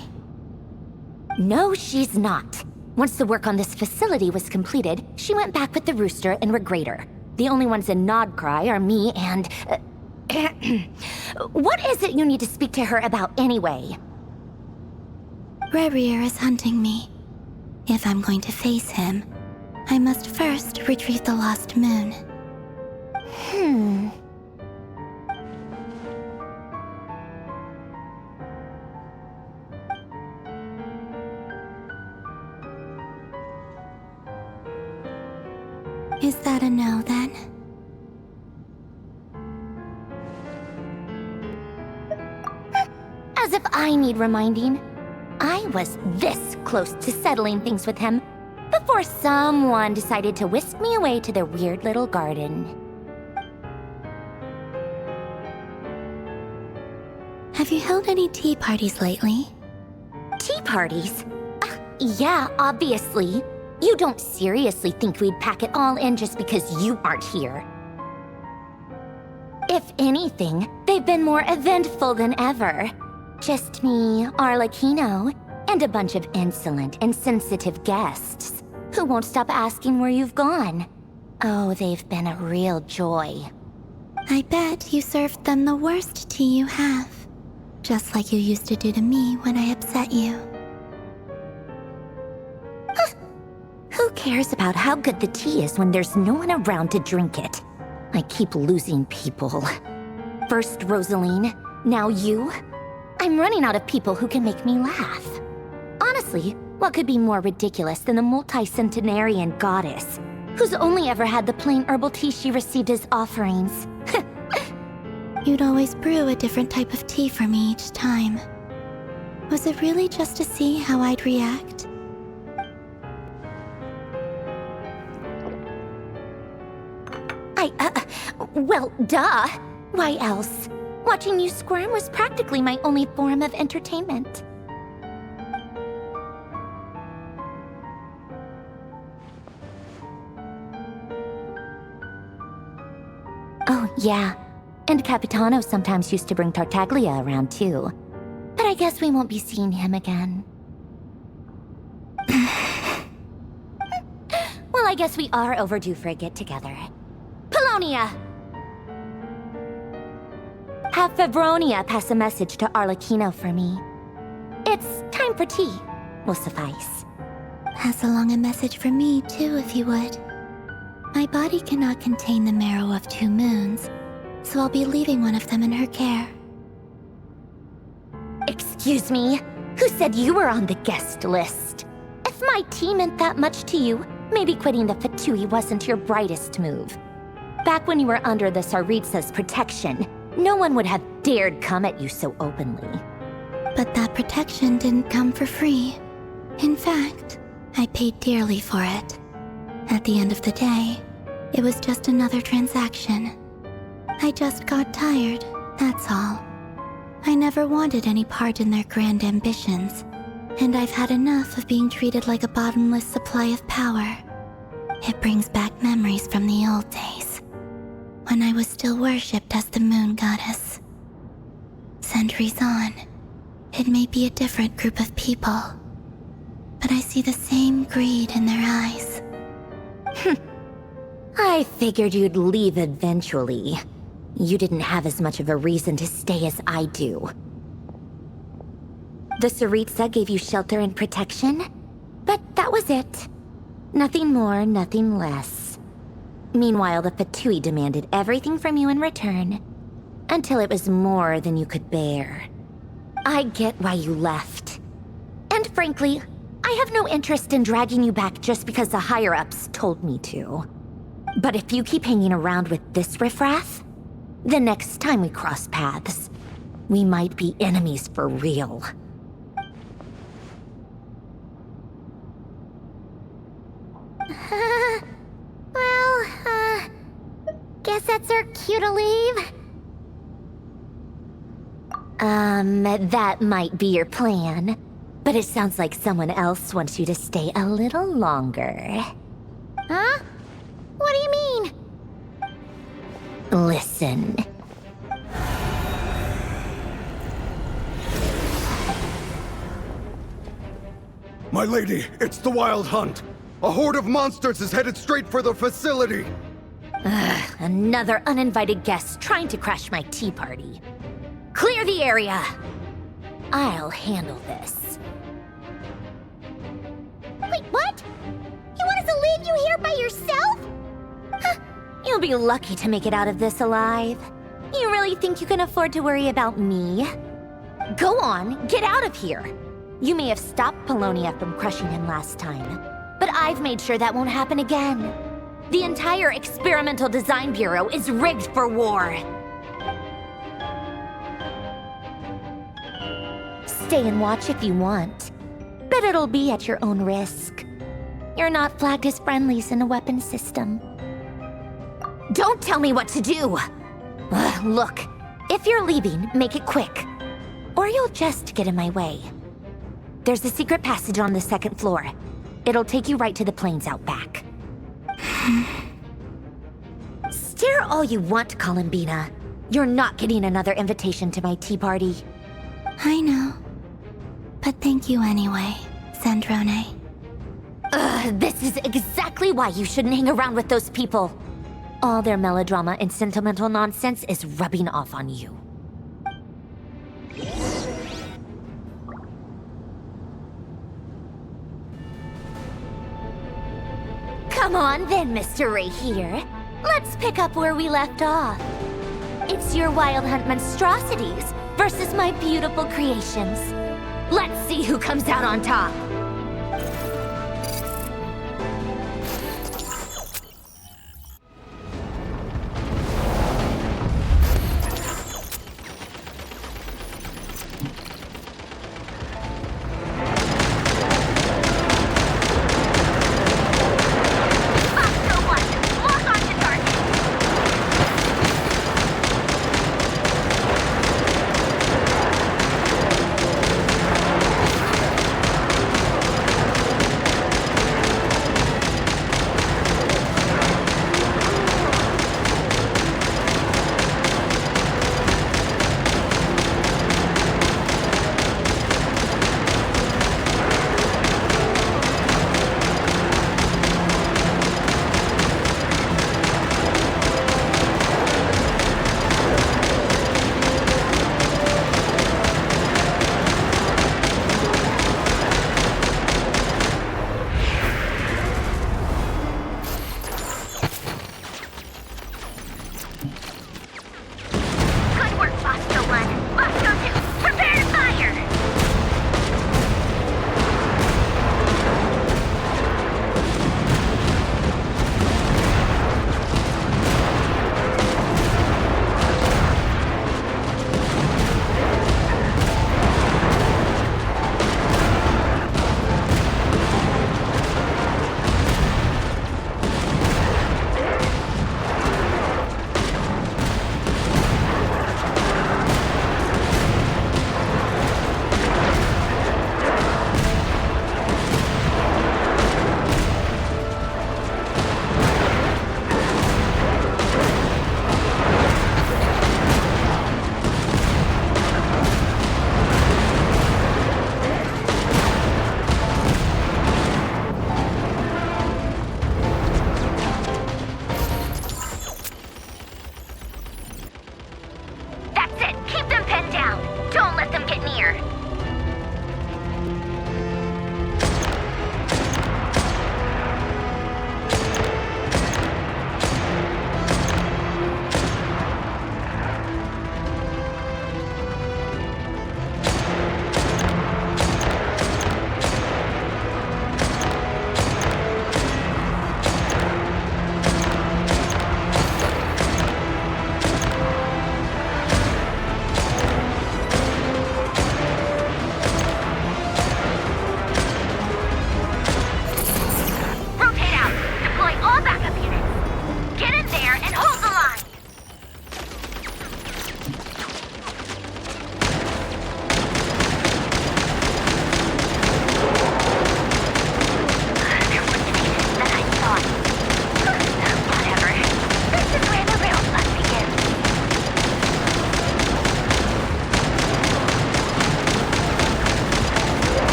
No, she's not. Once the work on this facility was completed, she went back with the Rooster and Regrator. The only ones in Nodcry are me and... What is it you need to speak to her about anyway? Rerir is hunting me. If I'm going to face him, I must first retrieve the lost moon. Is that a no, then? As if I need reminding. I was this close to settling things with him before someone decided to whisk me away to their weird little garden. Have you held any tea parties lately? Tea parties? Yeah, obviously. You don't seriously think we'd pack it all in just because you aren't here. If anything, they've been more eventful than ever. Just me, Arlecchino, and a bunch of insolent and sensitive guests who won't stop asking where you've gone. Oh, they've been a real joy. I bet you served them the worst tea you have. Just like you used to do to me when I upset you. Who cares about how good the tea is when there's no one around to drink it? I keep losing people. First Rosaline, now you. I'm running out of people who can make me laugh. Honestly, what could be more ridiculous than the multi-centenarian goddess, who's only ever had the plain herbal tea she received as offerings? You'd always brew a different type of tea for me each time. Was it really just to see how I'd react? Well, duh. Why else? Watching you squirm was practically my only form of entertainment. Oh, yeah. And Capitano sometimes used to bring Tartaglia around, too. But I guess we won't be seeing him again. Well, I guess we are overdue for a get-together. Polonia! Have Febronia pass a message to Arlecchino for me. It's time for tea. Will suffice. Pass along a message for me, too, if you would. My body cannot contain the marrow of 2 moons, so I'll be leaving one of them in her care. Excuse me? Who said you were on the guest list? If my tea meant that much to you, maybe quitting the Fatui wasn't your brightest move. Back when you were under the Tsaritsa's protection, no one would have dared come at you so openly. But that protection didn't come for free. In fact, I paid dearly for it. At the end of the day, it was just another transaction. I just got tired, that's all. I never wanted any part in their grand ambitions, and I've had enough of being treated like a bottomless supply of power. It brings back memories from the old days. when I was still worshipped as the moon goddess. Centuries on, it may be a different group of people, but I see the same greed in their eyes. I figured you'd leave eventually. You didn't have as much of a reason to stay as I do. The Tsaritsa gave you shelter and protection, but that was it. Nothing more, nothing less. Meanwhile, the Fatui demanded everything from you in return, until it was more than you could bear. I get why you left. And frankly, I have no interest in dragging you back just because the higher-ups told me to. But if you keep hanging around with this riffraff, the next time we cross paths, we might be enemies for real. Guess that's our cue to leave. That might be your plan, but it sounds like someone else wants you to stay a little longer. Huh? What do you mean? Listen. My lady, it's the Wild Hunt. A horde of monsters is headed straight for the facility. Another uninvited guest trying to crash my tea party. Clear the area! I'll handle this. Wait, what? You want us to leave you here by yourself? Huh, you'll be lucky to make it out of this alive. You really think you can afford to worry about me? Go on, get out of here. You may have stopped Polonia from crushing him last time, but I've made sure that won't happen again. The entire Experimental Design Bureau is rigged for war. Stay and watch if you want, but it'll be at your own risk. You're not flagged as friendlies in the weapons system. Don't tell me what to do! Look, if you're leaving, make it quick, or you'll just get in my way. There's a secret passage on the second floor. It'll take you right to the plains out back. Stare all you want, Columbina. You're not getting another invitation to my tea party. I know. But thank you anyway, Sandrone. This is exactly why you shouldn't hang around with those people. All their melodrama and sentimental nonsense is rubbing off on you. Come on then, Mr. Ray here. Let's pick up where we left off. It's your Wild Hunt monstrosities versus my beautiful creations. Let's see who comes out on top.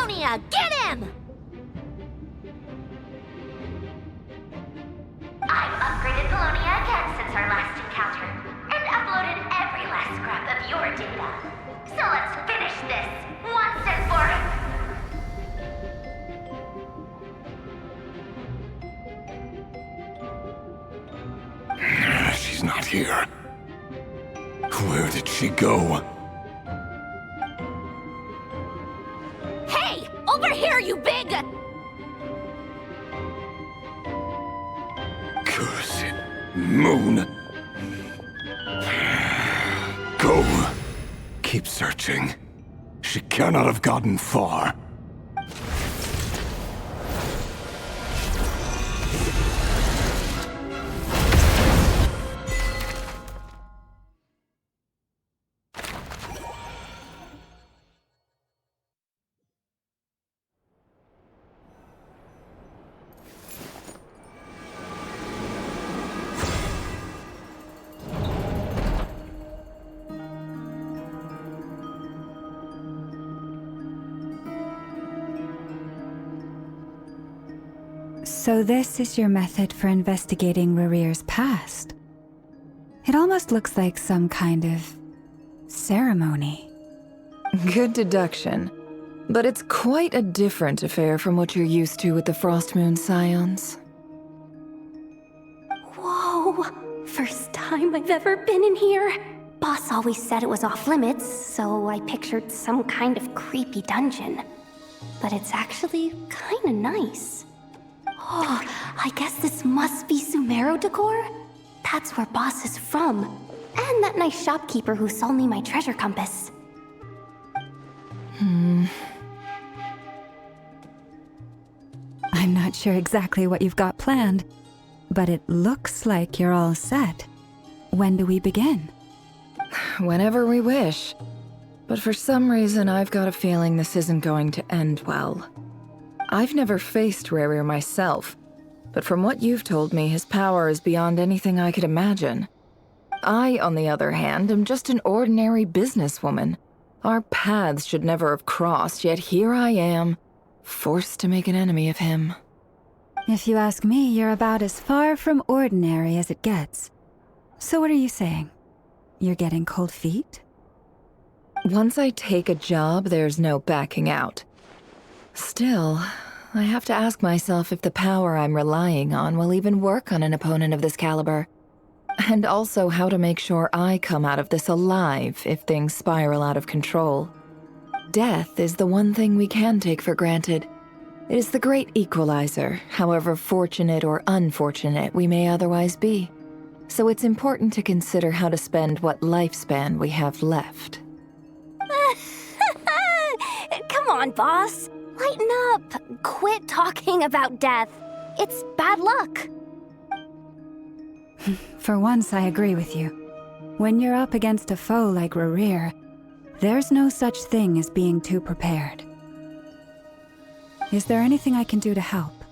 Polonia, get him! I've upgraded Polonia again since our last encounter, and uploaded every last scrap of your data. So let's finish this, once and for... She's not here. Where did she go? Hey! Over here, you big... Curse it, Moon. Go. Keep searching. She cannot have gotten far. So this is your method for investigating Rarir's past? It almost looks like some kind of ceremony. Good deduction. But it's quite a different affair from what you're used to with the Frostmoon Scions. Whoa! First time I've ever been in here. Boss always said it was off limits, so I pictured some kind of creepy dungeon. But it's actually kinda nice. Oh, I guess this must be Sumero decor? That's where Boss is from. And that nice shopkeeper who sold me my treasure compass. I'm not sure exactly what you've got planned, but it looks like you're all set. When do we begin? Whenever we wish. But for some reason, I've got a feeling this isn't going to end well. I've never faced Rarir myself, but from what you've told me, his power is beyond anything I could imagine. I, on the other hand, am just an ordinary businesswoman. Our paths should never have crossed, yet here I am, forced to make an enemy of him. If you ask me, you're about as far from ordinary as it gets. So what are you saying? You're getting cold feet? Once I take a job, there's no backing out. Still, I have to ask myself if the power I'm relying on will even work on an opponent of this caliber. And also how to make sure I come out of this alive if things spiral out of control. Death is the one thing we can take for granted. It is the great equalizer, however fortunate or unfortunate we may otherwise be. So it's important to consider how to spend what lifespan we have left. Come on, boss. Lighten up. Quit talking about death. It's bad luck. For once, I agree with you. When you're up against a foe like Rarir, there's no such thing as being too prepared. Is there anything I can do to help?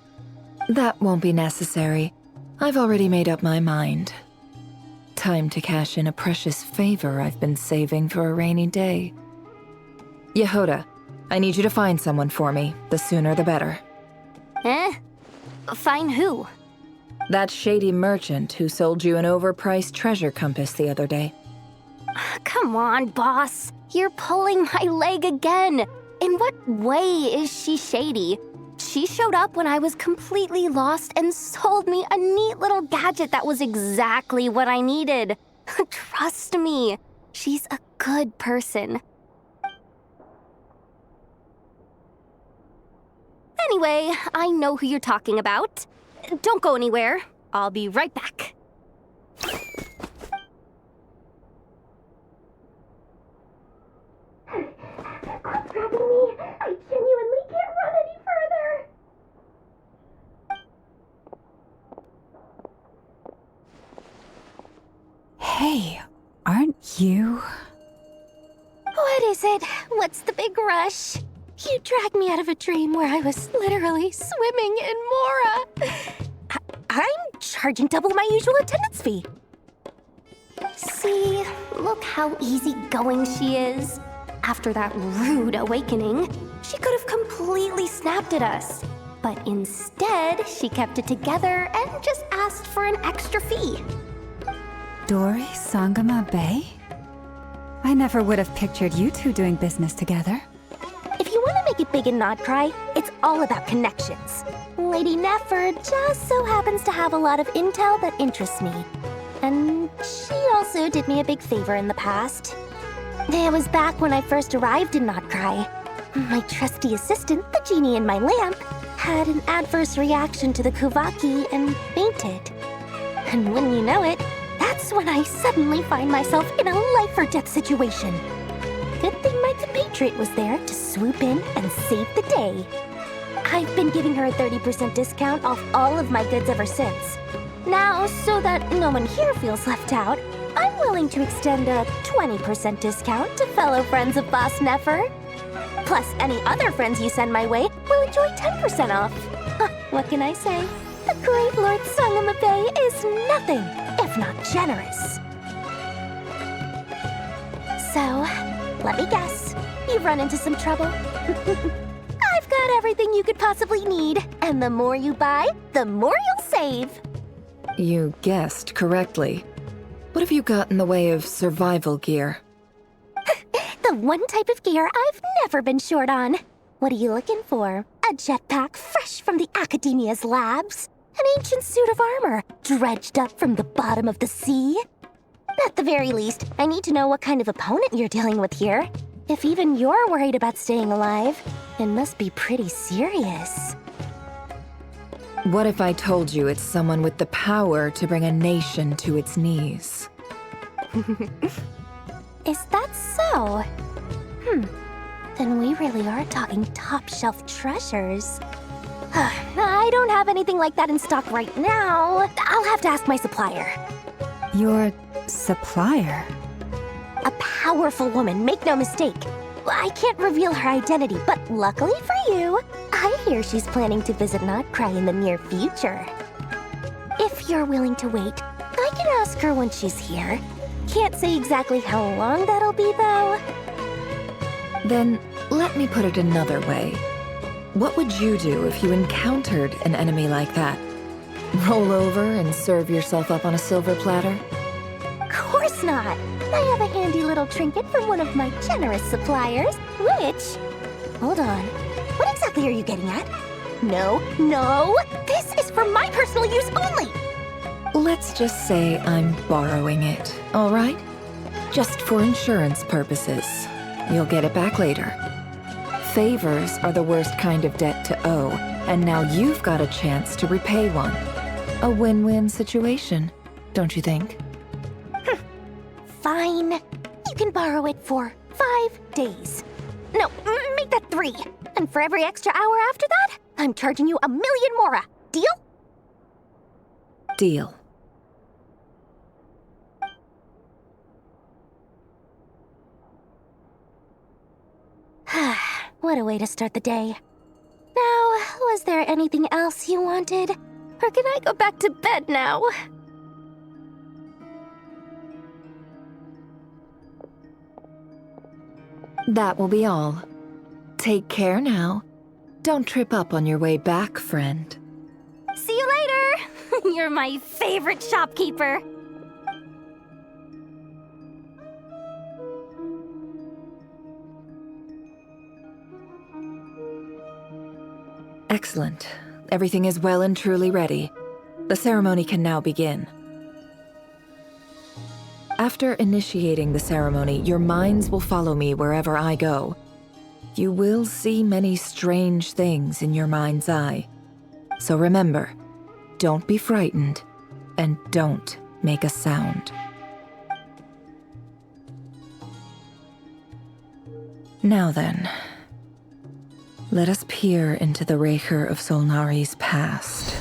That won't be necessary. I've already made up my mind. Time to cash in a precious favor I've been saving for a rainy day. Yehoda, I need you to find someone for me. The sooner the better. Find who? That shady merchant who sold you an overpriced treasure compass the other day. Come on, boss. You're pulling my leg again. In what way is she shady? She showed up when I was completely lost and sold me a neat little gadget that was exactly what I needed. Trust me, she's a good person. Anyway, I know who you're talking about. Don't go anywhere. I'll be right back. Quit grabbing me. I genuinely can't run any further. Hey, aren't you? What is it? What's the big rush? You dragged me out of a dream where I was literally swimming in Mora. I'm charging double my usual attendance fee. See, look how easygoing she is. After that rude awakening, She could have completely snapped at us. But instead, she kept it together and just asked for an extra fee. Dori Sangama Bay? I never would have pictured you two doing business together. If you want to make it big in Nodcry, it's all about connections. Lady Nefer just so happens to have a lot of intel that interests me. And she also did me a big favor in the past. It was back when I first arrived in Nodcry. My trusty assistant, the genie in my lamp, had an adverse reaction to the Kuvaki and fainted. And wouldn't you know it, that's when I suddenly find myself in a life-or-death situation. Good thing my compatriot was there to swoop in and save the day. I've been giving her a 30% discount off all of my goods ever since. Now, so that no one here feels left out, I'm willing to extend a 20% discount to fellow friends of Boss Nefer. Plus, any other friends you send my way will enjoy 10% off. What can I say? The great Lord Sangama Bay is nothing if not generous. So, let me guess. You've run into some trouble? I've got everything you could possibly need, and the more you buy, the more you'll save. You guessed correctly. What have you got in the way of survival gear? The one type of gear I've never been short on. What are you looking for? A jetpack fresh from the Academia's labs? An ancient suit of armor dredged up from the bottom of the sea? At the very least, I need to know what kind of opponent you're dealing with here. If even you're worried about staying alive, it must be pretty serious. What if I told you it's someone with the power to bring a nation to its knees? Is that so? Then we really are talking top-shelf treasures. I don't have anything like that in stock right now. I'll have to ask my supplier. Your supplier? A powerful woman, make no mistake. I can't reveal her identity, but luckily for you, I hear she's planning to visit Nodcry in the near future. If you're willing to wait, I can ask her when she's here. Can't say exactly how long that'll be, though. Then, let me put it another way. What would you do if you encountered an enemy like that? Roll over and serve yourself up on a silver platter? Of course not. I have a handy little trinket from one of my generous suppliers, which... Hold on. What exactly are you getting at? No, this is for my personal use only! Let's just say I'm borrowing it, all right? Just for insurance purposes. You'll get it back later. Favors are the worst kind of debt to owe, and now you've got a chance to repay one. A win-win situation, don't you think? Fine. You can borrow it for 5 days. No, make that 3. And for every extra hour after that, I'm charging you 1,000,000 mora. Deal? Deal. What a way to start the day. Now, was there anything else you wanted? Or can I go back to bed now? That will be all. Take care now. Don't trip up on your way back, friend. See you later! You're my favorite shopkeeper. Excellent. Everything is well and truly ready. The ceremony can now begin. After initiating the ceremony, your minds will follow me wherever I go. You will see many strange things in your mind's eye. So remember, don't be frightened, and don't make a sound. Now then, let us peer into the Reicher of Solnari's past.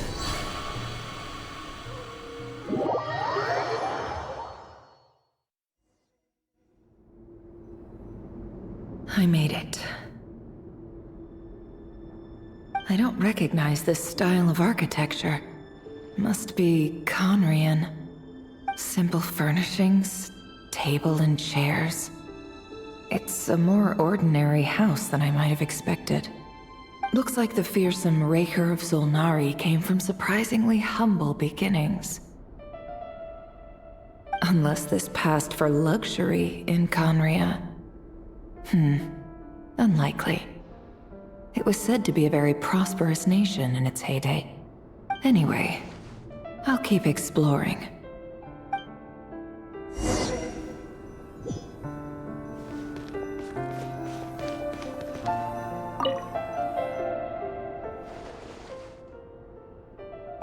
I made it. I don't recognize this style of architecture. Must be Conrian. Simple furnishings, table and chairs. It's a more ordinary house than I might have expected. Looks like the fearsome Raker of Solnari came from surprisingly humble beginnings. Unless this passed for luxury in Conria. Unlikely. It was said to be a very prosperous nation in its heyday. Anyway, I'll keep exploring.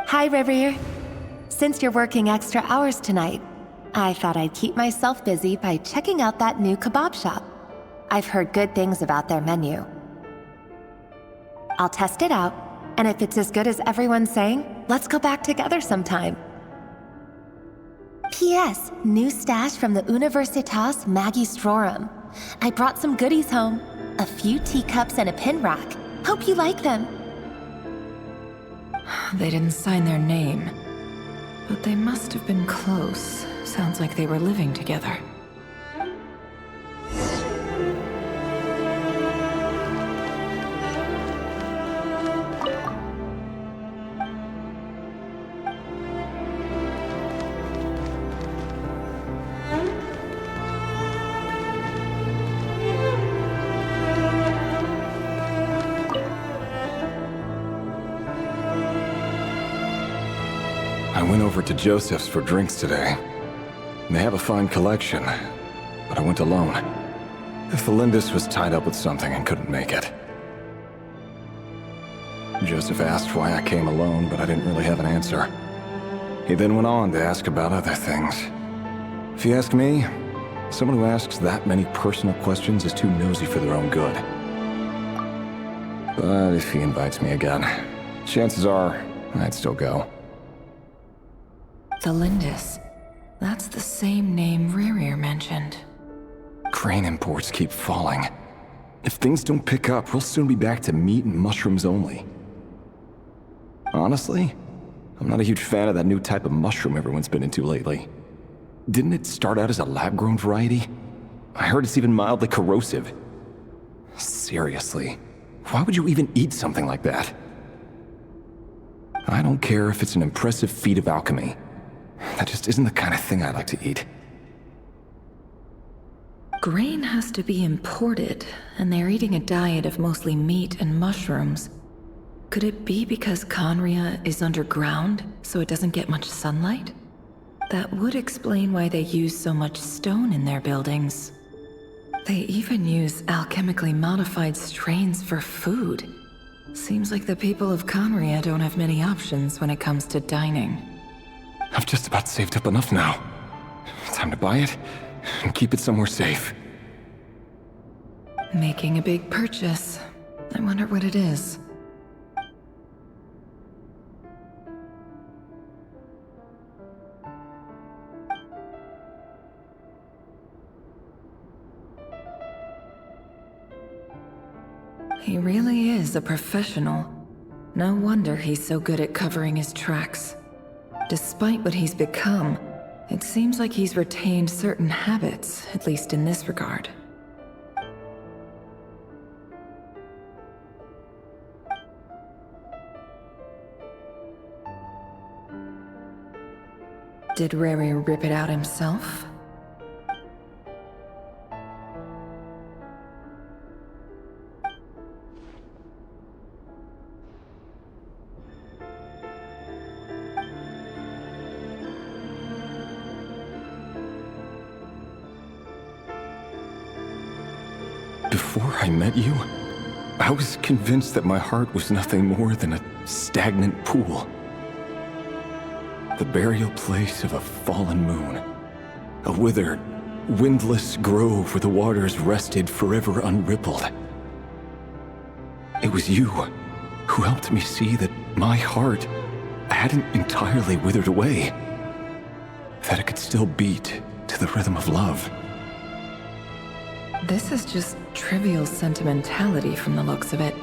Hi, Rivier. Since you're working extra hours tonight, I thought I'd keep myself busy by checking out that new kebab shop. I've heard good things about their menu. I'll test it out, and if it's as good as everyone's saying, let's go back together sometime. P.S. New stash from the Universitas Magistrorum. I brought some goodies home. A few teacups and a pin rack. Hope you like them. They didn't sign their name, but they must have been close. Sounds like they were living together. I went over to Joseph's for drinks today. They have a fine collection, but I went alone. Felindus was tied up with something and couldn't make it. Joseph asked why I came alone, but I didn't really have an answer. He then went on to ask about other things. If you ask me, someone who asks that many personal questions is too nosy for their own good. But if he invites me again, chances are I'd still go. Felindus. That's the same name Rerir mentioned. Grain imports keep falling. If things don't pick up, we'll soon be back to meat and mushrooms only. Honestly, I'm not a huge fan of that new type of mushroom everyone's been into lately. Didn't it start out as a lab-grown variety? I heard it's even mildly corrosive. Seriously, why would you even eat something like that? I don't care if it's an impressive feat of alchemy. That just isn't the kind of thing I like to eat. Grain has to be imported, and they're eating a diet of mostly meat and mushrooms. Could it be because Conria is underground, so it doesn't get much sunlight? That would explain why they use so much stone in their buildings. They even use alchemically modified strains for food. Seems like the people of Conria don't have many options when it comes to dining. I've just about saved up enough now. Time to buy it and keep it somewhere safe. Making a big purchase. I wonder what it is. He really is a professional. No wonder he's so good at covering his tracks. Despite what he's become, it seems like he's retained certain habits, at least in this regard. Did Rerir rip it out himself? Before I met you, I was convinced that my heart was nothing more than a stagnant pool. The burial place of a fallen moon. A withered, windless grove where the waters rested forever unrippled. It was you who helped me see that my heart hadn't entirely withered away. That it could still beat to the rhythm of love. This is just trivial sentimentality from the looks of it.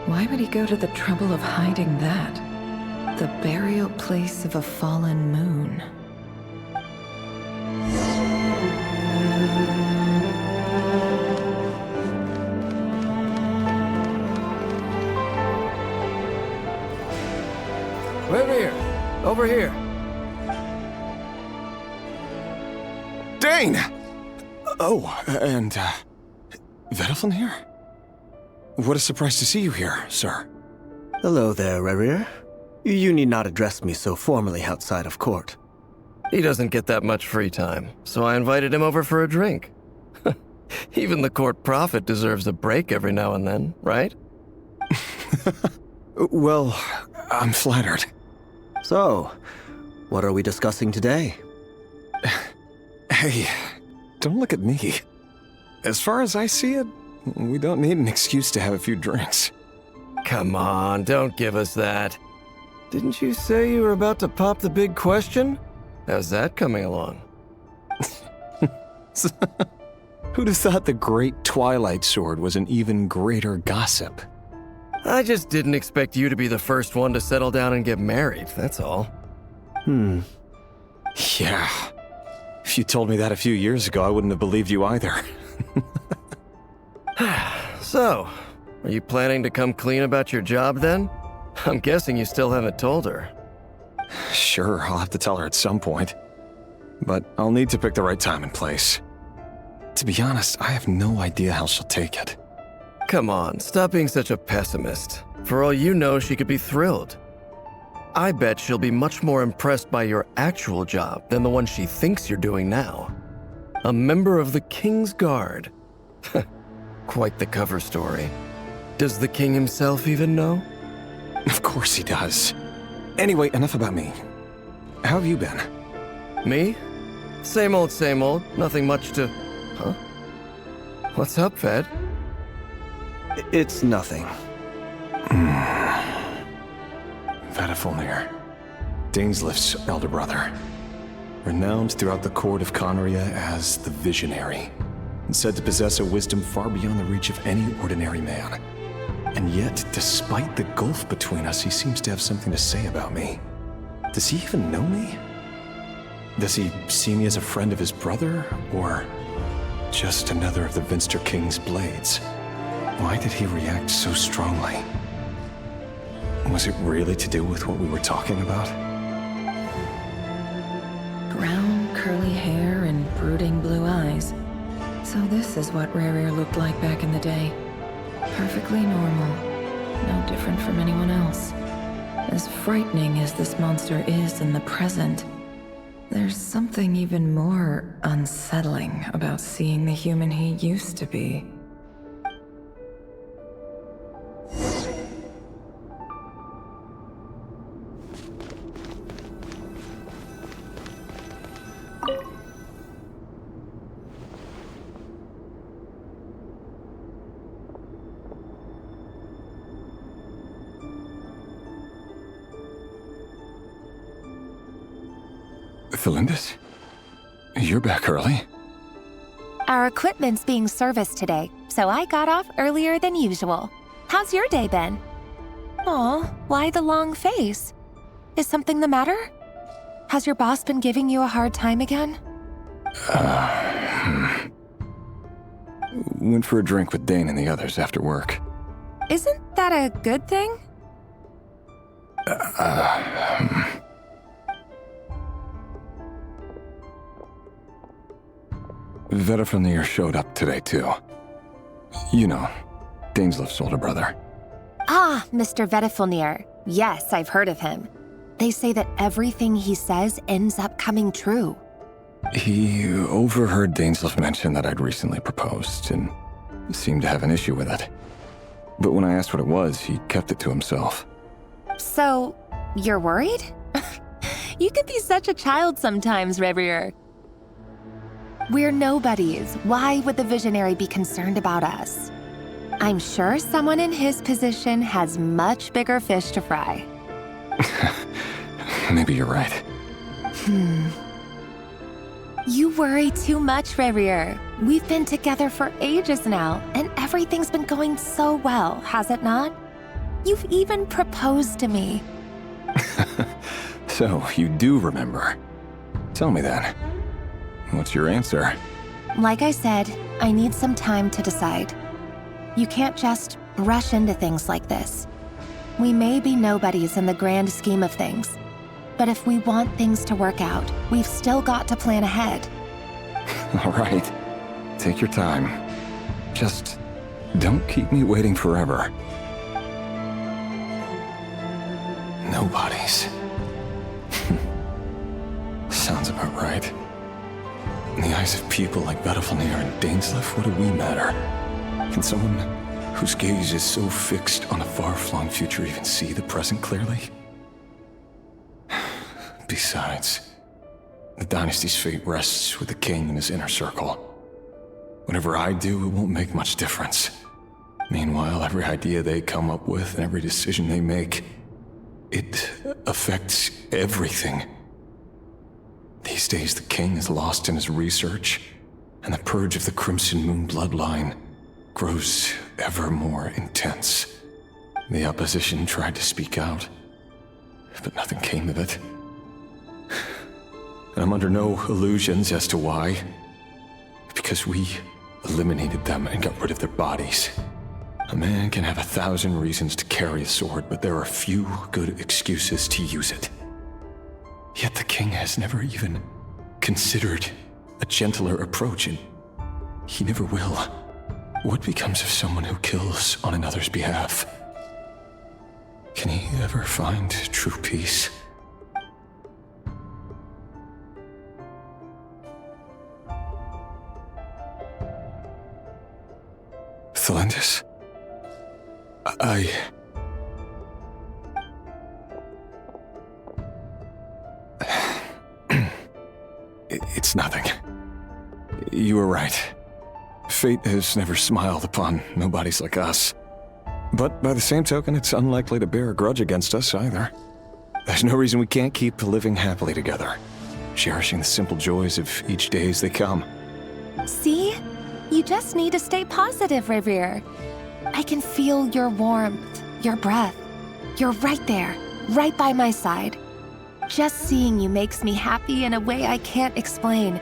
Why would he go to the trouble of hiding that? The burial place of a fallen moon. over here. Dane! Oh, and, Vediflin here? What a surprise to see you here, sir. Hello there, Rerir. You need not address me so formally outside of court. He doesn't get that much free time, so I invited him over for a drink. Even the court prophet deserves a break every now and then, right? Well, I'm flattered. So, what are we discussing today? Hey, don't look at me. As far as I see it, we don't need an excuse to have a few drinks. Come on, don't give us that. Didn't you say you were about to pop the big question? How's that coming along? Who'd have thought the great Twilight Sword was an even greater gossip? I just didn't expect you to be the first one to settle down and get married, that's all. Yeah. If you told me that a few years ago, I wouldn't have believed you either. So, are you planning to come clean about your job then? I'm guessing you still haven't told her. Sure, I'll have to tell her at some point. But I'll need to pick the right time and place. To be honest, I have no idea how she'll take it. Come on, stop being such a pessimist. For all you know, she could be thrilled. I bet she'll be much more impressed by your actual job than the one she thinks you're doing now. A member of the King's Guard. Quite the cover story. Does the king himself even know? Of course he does. Anyway, enough about me. How have you been? Me? Same old, nothing much to... Huh? What's up, Ved? It's nothing. Vediflin, Dainslift's elder brother. Renowned throughout the court of Conria as the Visionary, and said to possess a wisdom far beyond the reach of any ordinary man. And yet, despite the gulf between us, he seems to have something to say about me. Does he even know me? Does he see me as a friend of his brother, or just another of the Vinster King's blades? Why did he react so strongly? Was it really to do with what we were talking about? Brown, curly hair and brooding blue eyes. So this is what Rerir looked like back in the day. Perfectly normal. No different from anyone else. As frightening as this monster is in the present, there's something even more unsettling about seeing the human he used to be. Felindis? You're back early. Our equipment's being serviced today, so I got off earlier than usual. How's your day been? Aw, why the long face? Is something the matter? Has your boss been giving you a hard time again? Went for a drink with Dane and the others after work. Isn't that a good thing? Vediflin showed up today, too. You know, Dainslift's older brother. Ah, Mr. Vediflin. Yes, I've heard of him. They say that everything he says ends up coming true. He overheard Dainslift mention that I'd recently proposed, and seemed to have an issue with it. But when I asked what it was, he kept it to himself. So, you're worried? You could be such a child sometimes, Rerir. We're nobodies. Why would the Visionary be concerned about us? I'm sure someone in his position has much bigger fish to fry. Maybe you're right. You worry too much, Rerir. We've been together for ages now, and everything's been going so well, has it not? You've even proposed to me. So, you do remember. Tell me then. What's your answer? Like I said, I need some time to decide. You can't just rush into things like this. We may be nobodies in the grand scheme of things, But if we want things to work out, we've still got to plan ahead. All right. Take your time. Just don't keep me waiting forever. No bodies. Sounds about right. In the eyes of people like Bettelfnir and Dainsleif, what do we matter? Can someone whose gaze is so fixed on a far-flung future even see the present clearly? Besides, the dynasty's fate rests with the king and his inner circle. Whatever I do, it won't make much difference. Meanwhile, every idea they come up with and every decision they make, it affects everything. These days, the king is lost in his research, and the purge of the Crimson Moon bloodline grows ever more intense. The opposition tried to speak out, but nothing came of it. And I'm under no illusions as to why. Because we eliminated them and got rid of their bodies. A man can have 1,000 reasons to carry a sword, but there are few good excuses to use it. Yet the king has never even considered a gentler approach, and he never will. What becomes of someone who kills on another's behalf? Can he ever find true peace? Thelendis? It's nothing. You were right. Fate has never smiled upon nobodies like us. But by the same token, it's unlikely to bear a grudge against us either. There's no reason we can't keep living happily together, cherishing the simple joys of each day as they come. See? You just need to stay positive, Revere. I can feel your warmth, your breath. You're right there, right by my side. Just seeing you makes me happy in a way I can't explain,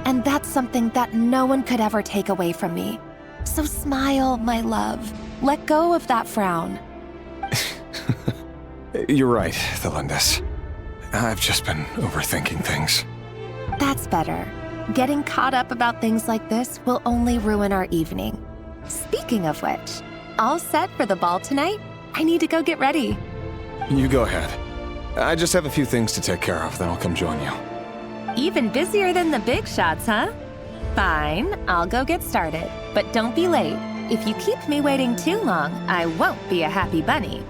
and that's something that no one could ever take away from me. So smile, my love. Let go of that frown. You're right, Thelendis. I've just been overthinking things. That's better. Getting caught up about things like this will only ruin our evening. Speaking of which, all set for the ball tonight? I need to go get ready. You go ahead. I just have a few things to take care of, then I'll come join you. Even busier than the big shots, huh? Fine, I'll go get started. But don't be late. If you keep me waiting too long, I won't be a happy bunny.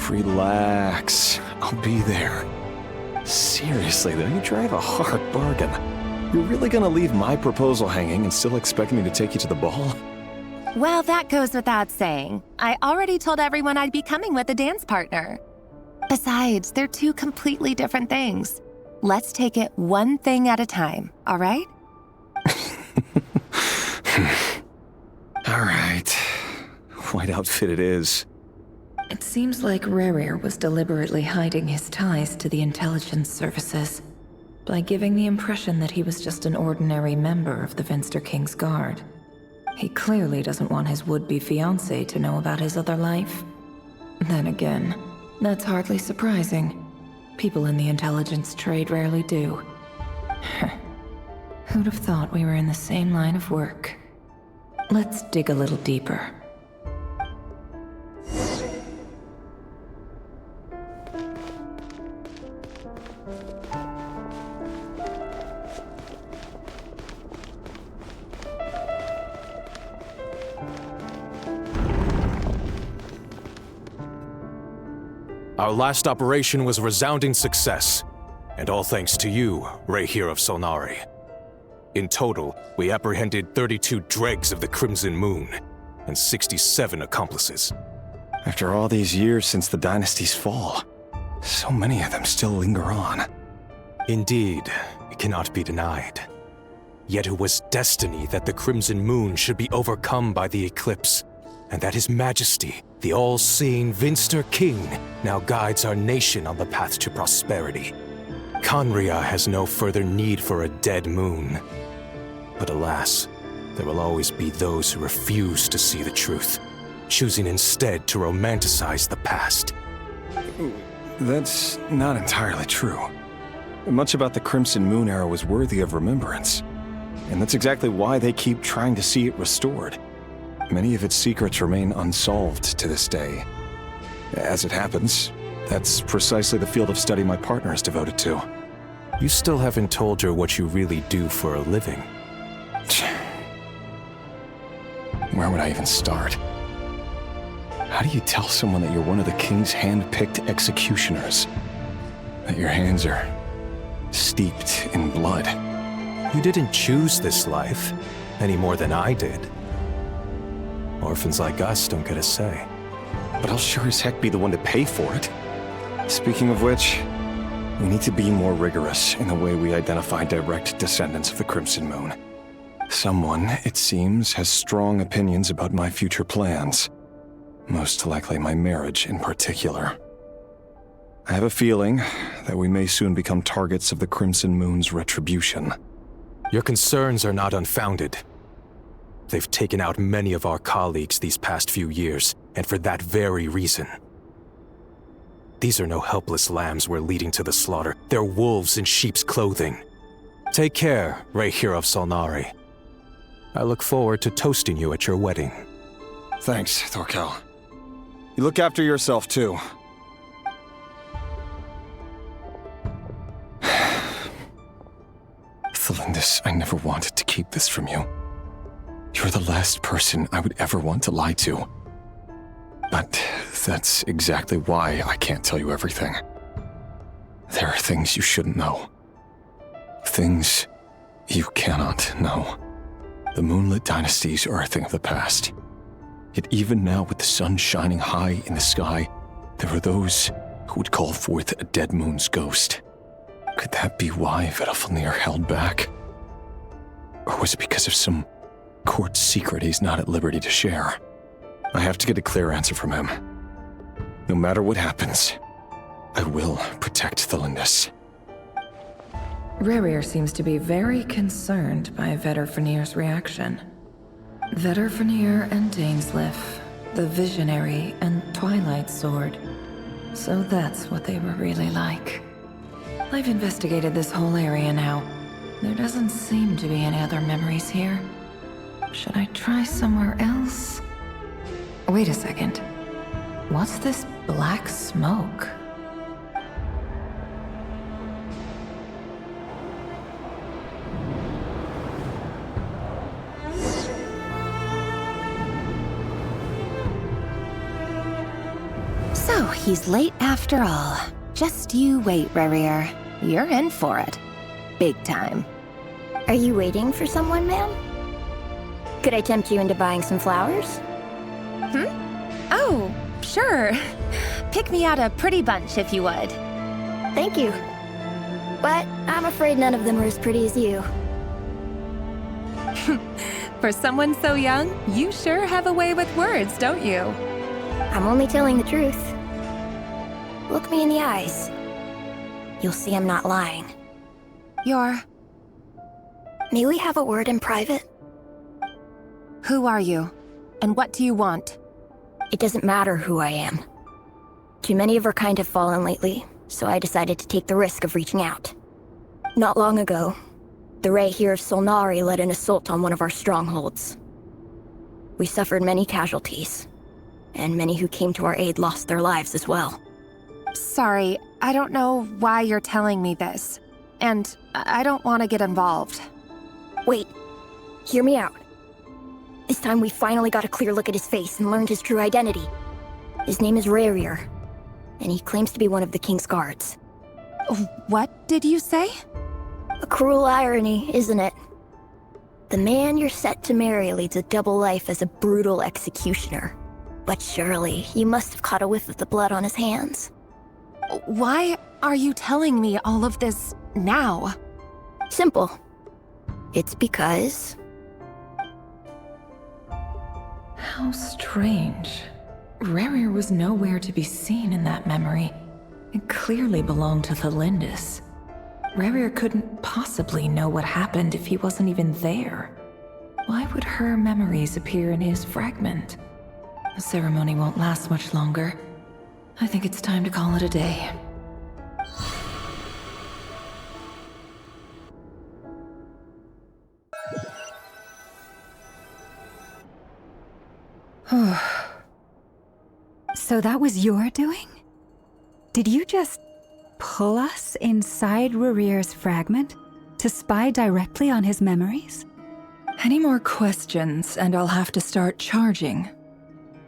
Relax. I'll be there. Seriously, though, you drive a hard bargain. You're really gonna leave my proposal hanging and still expect me to take you to the ball? Well, that goes without saying. I already told everyone I'd be coming with a dance partner. Besides, they're two completely different things. Let's take it one thing at a time, all right? All right. White outfit it is. It seems like Rerir was deliberately hiding his ties to the intelligence services by giving the impression that he was just an ordinary member of the Finster King's Guard. He clearly doesn't want his would-be fiancée to know about his other life. Then again, that's hardly surprising. People in the intelligence trade rarely do. Who'd have thought we were in the same line of work? Let's dig a little deeper. Our last operation was a resounding success, and all thanks to you, Rehir of Solnari. In total, we apprehended 32 dregs of the Crimson Moon, and 67 accomplices. After all these years since the dynasty's fall, so many of them still linger on. Indeed, it cannot be denied. Yet it was destiny that the Crimson Moon should be overcome by the eclipse, and that His Majesty, the all-seeing Finster King, now guides our nation on the path to prosperity. Conria has no further need for a dead moon. But alas, there will always be those who refuse to see the truth, choosing instead to romanticize the past. That's not entirely true. Much about the Crimson Moon era was worthy of remembrance. And that's exactly why they keep trying to see it restored. Many of its secrets remain unsolved to this day. As it happens, that's precisely the field of study my partner is devoted to. You still haven't told her what you really do for a living. Where would I even start? How do you tell someone that you're one of the king's hand-picked executioners? That your hands are steeped in blood? You didn't choose this life, any more than I did. Orphans like us don't get a say. But I'll sure as heck be the one to pay for it. Speaking of which, we need to be more rigorous in the way we identify direct descendants of the Crimson Moon. Someone, it seems, has strong opinions about my future plans. Most likely my marriage in particular. I have a feeling that we may soon become targets of the Crimson Moon's retribution. Your concerns are not unfounded. They've taken out many of our colleagues these past few years, and for that very reason. These are no helpless lambs we're leading to the slaughter. They're wolves in sheep's clothing. Take care, Rahier of Solnari. I look forward to toasting you at your wedding. Thanks, Thorkel. You look after yourself, too. Thelindis, I never wanted to keep this from you. You're the last person I would ever want to lie to. But that's exactly why I can't tell you everything. There are things you shouldn't know. Things you cannot know. The Moonlit dynasties are a thing of the past. Yet even now, with the sun shining high in the sky, there are those who would call forth a dead moon's ghost. Could that be why Vedalfnir held back? Or was it because of some court secret he's not at liberty to share? I have to get a clear answer from him. No matter what happens, I will protect Thelindis. Rarir seems to be very concerned by Vedalfnir's reaction. Vedalfnir and Dainsleif, the Visionary and Twilight Sword. So that's what they were really like. I've investigated this whole area now. There doesn't seem to be any other memories here. Should I try somewhere else? Wait a second. What's this black smoke? So, he's late after all. Just you wait, Rarir. You're in for it. Big time. Are you waiting for someone, ma'am? Could I tempt you into buying some flowers? Oh, sure. Pick me out a pretty bunch if you would. Thank you. But I'm afraid none of them are as pretty as you. For someone so young, you sure have a way with words, don't you? I'm only telling the truth. Look me in the eyes. You'll see I'm not lying. May we have a word in private? Who are you? And what do you want? It doesn't matter who I am. Too many of our kind have fallen lately, so I decided to take the risk of reaching out. Not long ago, the Rahier of Solnari led an assault on one of our strongholds. We suffered many casualties, and many who came to our aid lost their lives as well. Sorry, I don't know why you're telling me this. And I don't want to get involved. Wait, hear me out. This time we finally got a clear look at his face and learned his true identity. His name is Rarir, and he claims to be one of the King's guards. What did you say? A cruel irony, isn't it? The man you're set to marry leads a double life as a brutal executioner. But surely, you must have caught a whiff of the blood on his hands. Why are you telling me all of this now? Simple. It's because... How strange. Rarir was nowhere to be seen in that memory. It clearly belonged to Thelindis. Rarir couldn't possibly know what happened if he wasn't even there. Why would her memories appear in his fragment? The ceremony won't last much longer. I think it's time to call it a day. So that was your doing? Did you just pull us inside Rarir's fragment to spy directly on his memories? Any more questions, and I'll have to start charging.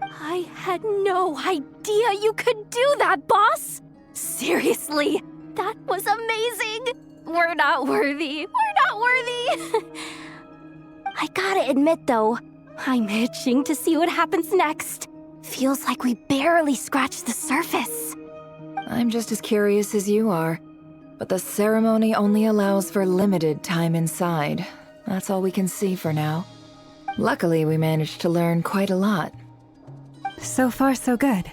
I had no idea you could do that, boss! Seriously, that was amazing! We're not worthy. We're not worthy! I gotta admit, though, I'm itching to see what happens next. Feels like we barely scratched the surface. I'm just as curious as you are, but the ceremony only allows for limited time inside. That's all we can see for now. Luckily, we managed to learn quite a lot. So far, so good.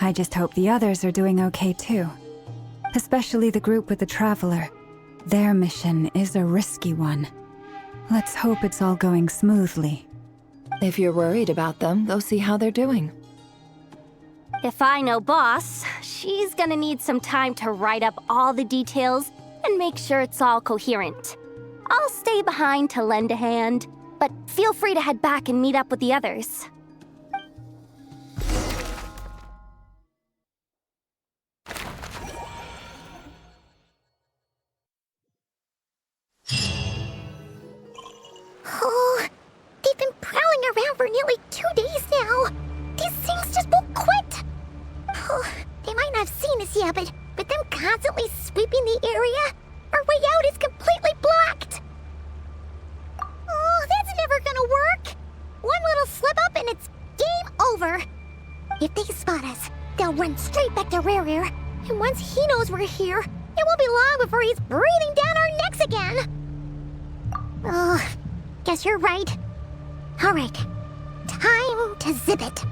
I just hope the others are doing okay too. Especially the group with the Traveler. Their mission is a risky one. Let's hope it's all going smoothly. If you're worried about them, go see how they're doing. If I know Boss, she's gonna need some time to write up all the details and make sure it's all coherent. I'll stay behind to lend a hand, but feel free to head back and meet up with the others. Oh, they've been prowling around for nearly 2 days now. These things just won't quit. Oh, they might not have seen us yet, but them constantly sweeping the area, our way out is completely blocked. Oh, that's never gonna work. One little slip up and it's game over. If they spot us, they'll run straight back to Rarir. And once he knows we're here, it won't be long before he's breathing down our necks again. Oh, guess you're right. All right, time to zip it.